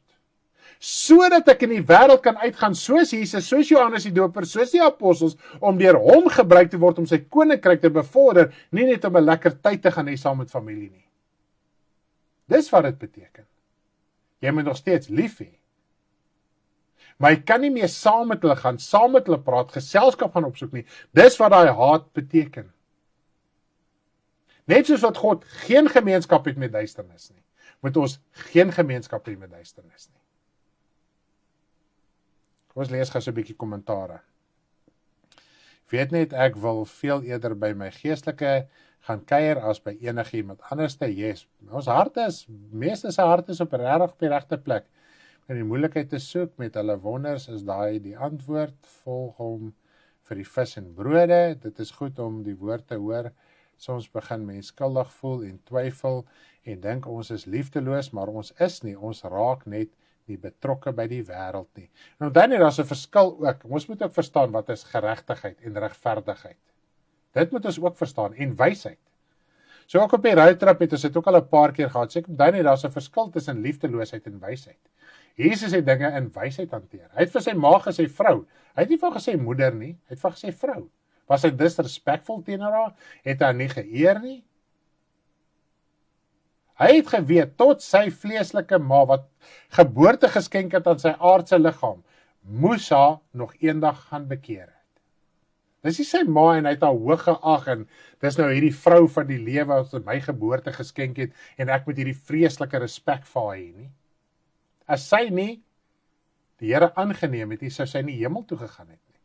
Sodat ek in die wêreld kan uitgaan soos Jesus, soos Johannes die Doper, soos die apostels, om deur hom gebruik te word om sy koninkryk te bevorder, nie net om 'n lekker tyd te gaan hê saam met familie nie. Dis wat dit beteken. Jy moet nog steeds lief hê. Maar jy kan nie meer saam met hulle gaan, saam met hulle praat, geselskap gaan opsoek nie. Dis wat daai haat beteken. Net soos wat God geen gemeenskap het met duisternis nie, moet ons geen gemeenskap hê met duisternis nie. Ons lees gou so 'n bietjie kommentare. Weet net, ek wil veel eerder by my geestelike gaan kuier as by enige iemand anderste. Yes, ons hart is, meeste se hart is op die regte plek. En die moeilikheid te soek met hulle wonders is daai die antwoord, volg hom vir die vis en brode. Dit is goed om die woord te hoor. Soms begin mens skuldig voel en twyfel en dink ons is liefdeloos, maar ons is nie, ons raak net nie betrokke by die wêreld nie. Nou dan is daar 'n verskil ook. Ons moet ook verstaan wat is geregtigheid en regverdigheid. Dit moet ons ook verstaan en wysheid. So ook op die roadtrip het ons dit ook al 'n paar keer gehad. Sê kom dan nie, daar's 'n verskil tussen liefdeloosheid en wysheid. Jesus het dinge in wysheid hanteer. Hy het vir sy ma gesê vrou. Hy het nie van gesê moeder nie, hy het van gesê vrou. Was hy disrespectful teenoor haar? Het hy nie geëer nie? Hy het geweet tot sy vleeslike ma wat geboorte geskenk het aan sy aardse liggaam, moes haar nog eendag gaan bekeer het. Dis nie sy ma en hy het haar hoog geag en dis nou hierdie vrou van die lewe wat my geboorte geskenk het en ek moet hierdie vreeslike respek vir haar hê nie. As sy nie die Here aangeneem het nie, sou sy nie hemel toe gegaan het nie.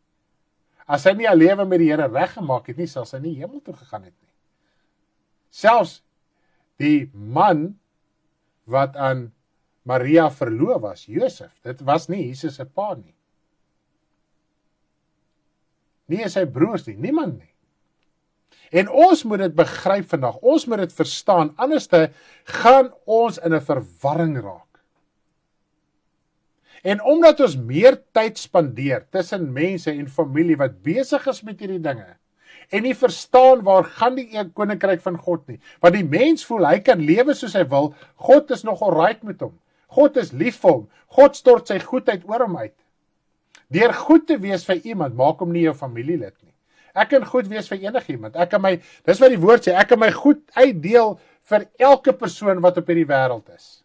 As sy nie haar lewe met die Here reggemaak het nie, sal sy nie hemel toe gegaan het nie. Selfs die man wat aan Maria verloof was, Josef, dit was nie Jesus se pa nie. Nie sy broers nie, niemand nie. En ons moet dit begryp vandag, ons moet dit verstaan, anderste gaan ons in 'n verwarring raak. En omdat ons meer tyd spandeer tussen mense en familie wat besig is met hierdie dinge, en nie verstaan waar gaan die koninkryk van God nie, want die mens voel hy kan lewe soos hy wil, God is nog alright met hom, God is lief vir hom, God stort sy goedheid oor hom uit. Deur goed te wees vir iemand, maak hom nie jou familielid nie. Ek kan goed wees vir enigiemand, dis wat die woord sê, ek kan my goed uitdeel vir elke persoon wat op hierdie wêreld is.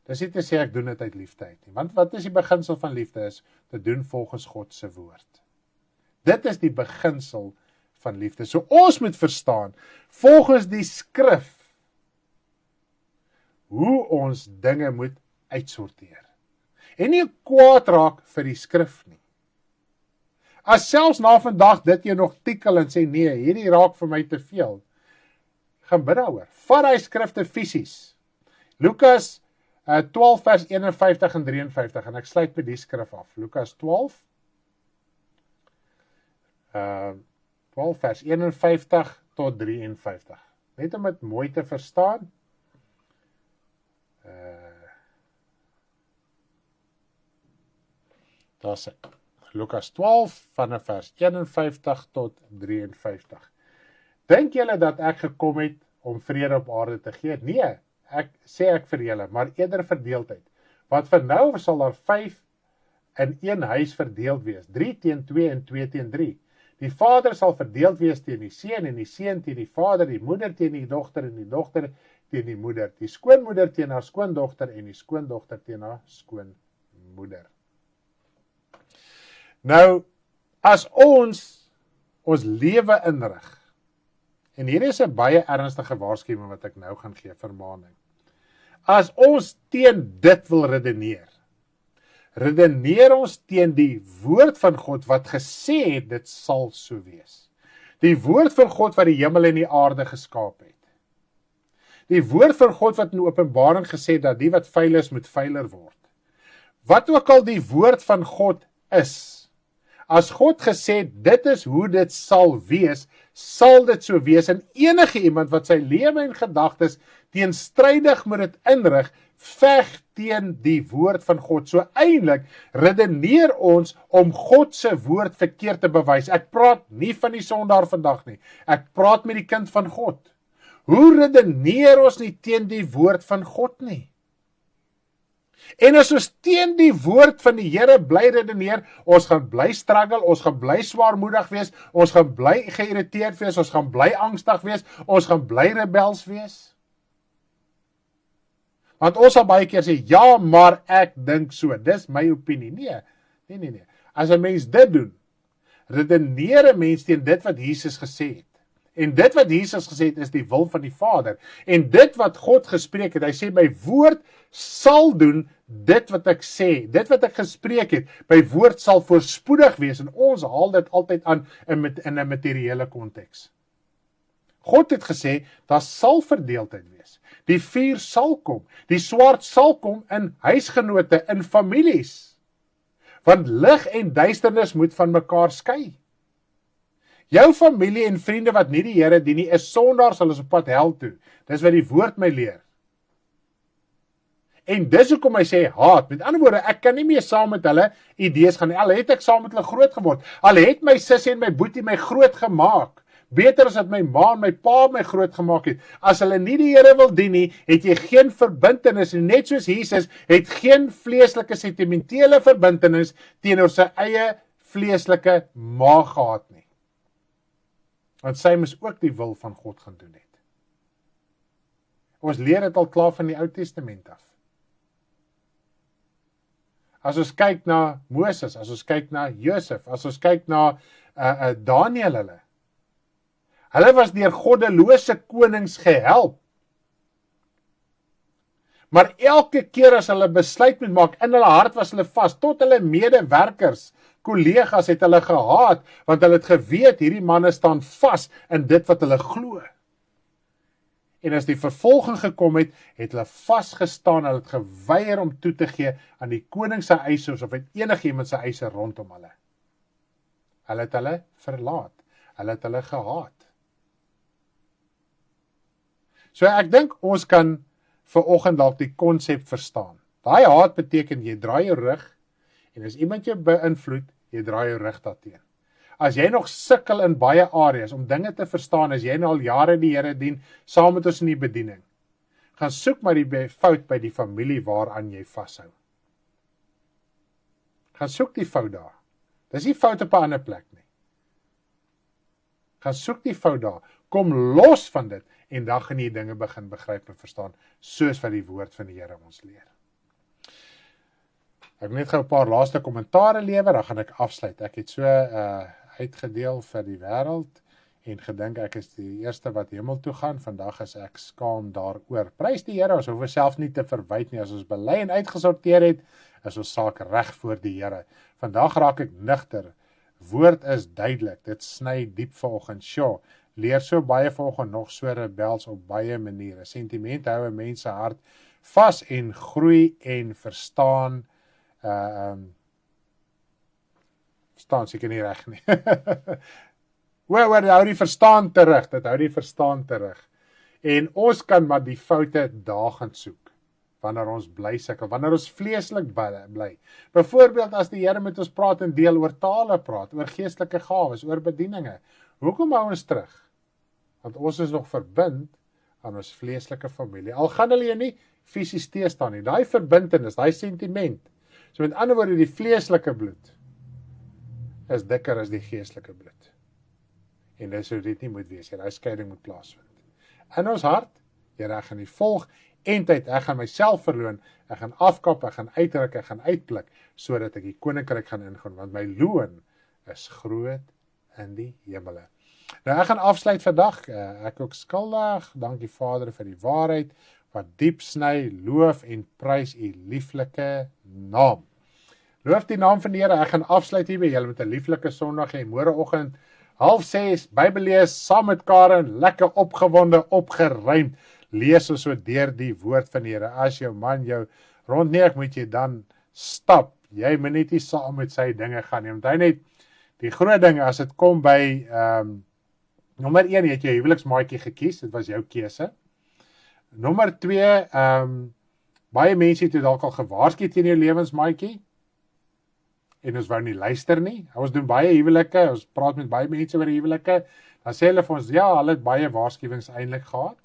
Dis nie te sê ek doen dit uit liefde uit nie, want wat is die beginsel van liefde is? Te doen volgens God se woord. Dit is die beginsel van liefde. So ons moet verstaan, volgens die skrif, hoe ons dinge moet uitsorteer. En nie kwaad raak vir die skrif nie. As selfs na vandag dit jy nog tikkel en sê nee, hierdie raak vir my te veel, gaan bid daaroor. Vat hy skrifte fisies. Lukas 12 vers 51 en 53 en ek sluit met die skrif af. Lukas 12 vers 51 tot 53. Net om dit mooi te verstaan. Daar sê Lukas 12 vanaf vers 51 tot 53. Dink julle dat ek gekom het om vrede op aarde te gee? Nee, ek vir julle, maar eerder verdeeldheid. Want van nou sal daar 5 in een huis verdeeld wees, 3 teen 2 en 2 teen 3. Die vader sal verdeeld wees teen die seun en die seun teen die vader, die moeder teen die dogter en die dogter teen die moeder, die skoonmoeder teen haar skoondogter en die skoondogter teen haar skoonmoeder. Nou, as ons lewe inrig, en hier is 'n baie ernstige waarskuwing wat ek nou gaan gee, vermaaning. As ons teen dit wil redeneer ons teen die woord van God wat gesê het, dit sal so wees. Die woord van God wat die hemel en die aarde geskaap het. Die woord van God wat in Openbaring gesê dat die wat vuil is, moet vuiler word. Wat ook al die woord van God is, as God gesê, dit is hoe dit sal wees, sal dit so wees, en enige iemand wat sy lewe en gedagtes teenstrydig moet dit inrig, veg teen die woord van God. So eintlik redeneer ons om God se woord verkeerd te bewys. Ek praat nie van die sondaar vandag nie, ek praat met die kind van God. Hoe redeneer ons nie teen die woord van God nie? En as ons teen die woord van die Here bly redeneer, ons gaan bly struggle, ons gaan bly swaarmoedig wees, ons gaan bly geïrriteerd wees, ons gaan bly angstig wees, ons gaan bly rebels wees. Want ons sal baie keer sê, ja, maar ek dink so, dis my opinie. Nee. As 'n mens dit doen, redeneer 'n mens teen dit wat Jesus gesê het. En dit wat Jesus gesê het, is die wil van die Vader. En dit wat God gespreek het, hy sê, my woord sal doen dit wat ek sê, dit wat ek gespreek het, my woord sal voorspoedig wees, en ons haal dit altyd aan in 'n materiële konteks. God het gesê, daar sal verdeeldheid wees. Die vuur sal kom, die swaard sal kom in huisgenote, in families. Want lig en duisternis moet van mekaar skei. Jou familie en vriende wat nie die Here dien nie, is sondaars, hulle is op pad hel toe. Dis wat die woord my leer. En dis hoekom hy sê haat. Met ander woorde, ek kan nie meer saam met hulle idees gaan nie. Al het ek saam met hulle groot geword. Al het my sussie en my boetie my groot gemaak. Beter as dat my ma en my pa my groot gemaak het. As hulle nie die Here wil dien nie, het jy geen verbintenis. En net soos Jesus het geen vleeslike sentimentele verbintenis teenoor sy eie vleeslike ma gehad nie. Want sy moes ook die wil van God gaan doen het. Ons leer dit al klaar van die Ou Testament af. As ons kyk na Moses, as ons kyk na Josef, as ons kyk na Daniel hulle was deur goddelose konings gehelp. Maar elke keer as hulle besluit moet maak, in hulle hart was hulle vas, tot hulle medewerkers, kollegas het hulle gehaat, want hulle het geweet, hierdie manne staan vas in dit wat hulle glo. En as die vervolging gekom het, het hulle vasgestaan, hulle het geweier om toe te gee aan die koning se eise, of aan enigiemand se eise rondom hulle. Hulle het hulle verlaat, hulle het hulle gehaat. So ek dink ons kan vanoggend dalk die konsep verstaan. Daai haat beteken jy draai jou rug, en as iemand jou beïnvloed, jy draai jou rug daarteen. As jy nog sukkel in baie areas om dinge te verstaan, as jy nou al jare die Here dien, saam met ons in die bediening, gaan soek maar die fout by die familie waaraan jy vashou. Gaan soek die fout daar. Dis nie fout op 'n ander plek nie. Gaan soek die fout daar. Kom los van dit, en dan gaan jy dinge begin begryp en verstaan, soos wat die woord van die Here ons leer. Ek wil net gou 'n paar laaste kommentare lewer, dan gaan ek afsluit. Ek het so uitgedeel vir die wêreld, en gedink ek is die eerste wat hemel toe gaan. Vandag is ek skaam daaroor. Prys die Here, ons hoef self nie te verwyd nie. As ons bely en uitgesorteer het, is ons saak reg voor die Here. Vandag raak ek nugter. Woord is duidelik, dit sny diep vanoggend. Sjoe, leer so baie vanoggend, nog so rebels op baie maniere. Sentiment hou 'n mens se hart vas en groei en verstaan. Verstaan seker nie reg nie. Dit hou die verstaan terug. En ons kan maar die foute dagend soek, wanneer ons bly sukkel, wanneer ons vleeslik bly. Byvoorbeeld as die Here met ons praat en deel oor tale praat, oor geestelike gawes, oor bedieninge. Hoekom hou ons terug? Want ons is nog verbind aan ons vleeslike familie. Al gaan hulle nie fisies teestaan nie. Daai verbintenis, daai sentiment. So met ander woorde, die vleeslike bloed is dikker as die geestelike bloed. en dis hoe dit nie moet wees, Here, hy skeiding moet plaasvind. In ons hart, Here, ek gaan U volg, eindtyd, ek gaan myself verloon, ek gaan afkap, ek gaan uitruk, ek gaan uitblik, sodat ek die koninkryk gaan ingaan, want my loon is groot in die hemele. Nou ek gaan afsluit vandag, ek ook skuldig, dankie Vader vir die waarheid, wat diep sny, loof en prys U lieflike naam. Loof die naam van die Here, ek gaan afsluit hier by julle met 'n lieflike Sondag en môreoggend 5:30 Bybel lees saam met Karen, lekker opgewonde, opgeruimd, lees ons so deur die woord van die Here. As jou man jou rondneek, moet jy dan stap. Jy moet net nie saam met sy dinge gaan nie, want hy net die groot dinge as dit kom by nommer 1, jy het jou huweliksmaatjie gekies, dit was jou keuse. Nommer 2, baie mense het dalk al gewaarsku teen jou lewensmaatjie en ons wou nie luister nie. Ons doen baie huwelike, ons praat met baie mense oor huwelike, dan sê hulle vir ons, ja, hulle het baie waarskuwings eintlik gehad.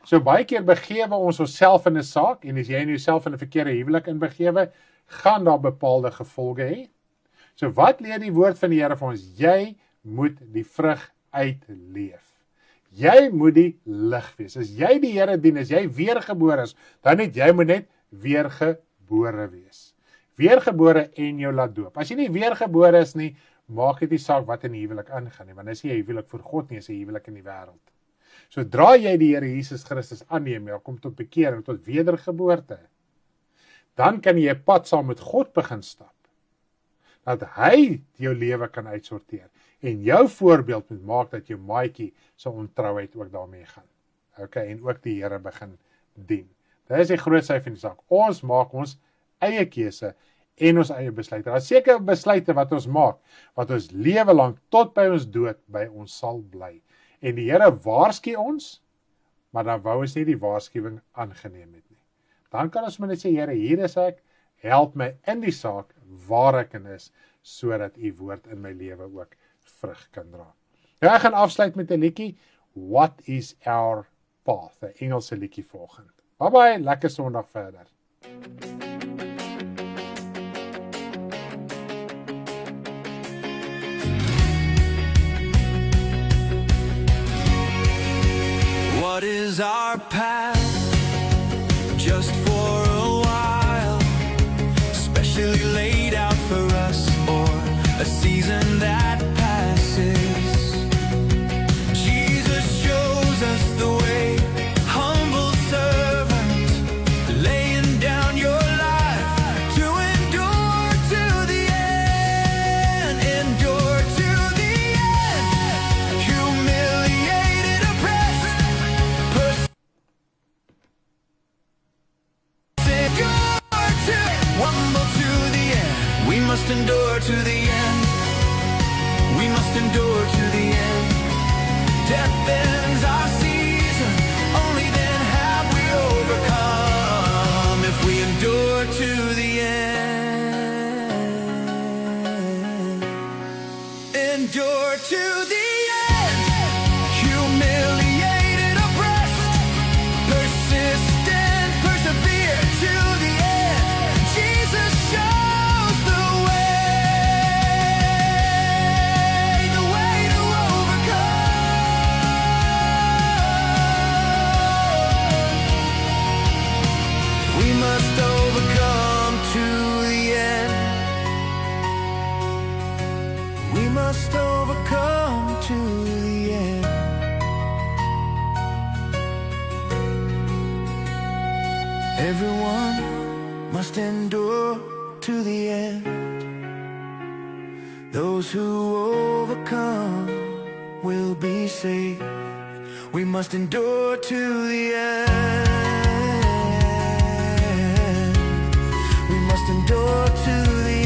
So baie keer begewe ons onsself in 'n saak, en as jy jouself in 'n verkeerde huwelik inbegewe, gaan daar bepaalde gevolge hê. So wat leer die woord van die Here vir ons? Jy moet die vrug uitleef. Jy moet die lig wees. As jy die Here dien, as jy weergebore is, dan jy moet net weergebore wees. Weergebore en jou laat doop. As jy nie weergebore is nie, maak dit nie saak wat in die huwelik aangaan nie, want dis nie 'n huwelik vir God nie, is 'n huwelik in die wêreld. Sodra jy die Here Jesus Christus aanneem, jy kom tot bekering, tot wedergeboorte, dan kan jy 'n pad saam met God begin stap. Dat hy jou lewe kan uitsorteer en jou voorbeeld moet maak dat jou maatjie se ontrouheid ook daarmee gaan. Okay, en ook die Here begin dien. Dit is die grootste van die saak. Ons maak ons eie keuse en ons eie besluite. Daar is sekere besluite wat ons maak, wat ons lewe lank tot by ons dood by ons sal bly. En die Here waarsku ons, maar dan wou ons nie die waarskuwing aangeneem het nie. Dan kan ons maar net sê, Here, hier is ek, help my in die saak waar ek in is, sodat U woord in my lewe ook vrug kan dra. Ja, ek gaan afsluit met 'n liedjie, What is our path? 'n Engelse liedjie volgend. Bye bye, lekker Sondag verder. What is our path? Just for a while, specially laid out for us, or a season that passes. Jesus shows us the way, humble servant, laying down your life to endure to the end, endure to the end, humiliated, oppressed, humble to the end. We must endure to the end. We must endure to the end. Death ends our season. Only then have we overcome. If we endure to the end. Endure to the end. Humiliated, oppressed, persistent, persevere to the end. Jesus shows the way to overcome. We must overcome to the end. We must overcome to the end. Everyone must endure to the end. Those who overcome will be saved. We must endure to the end. We must endure to the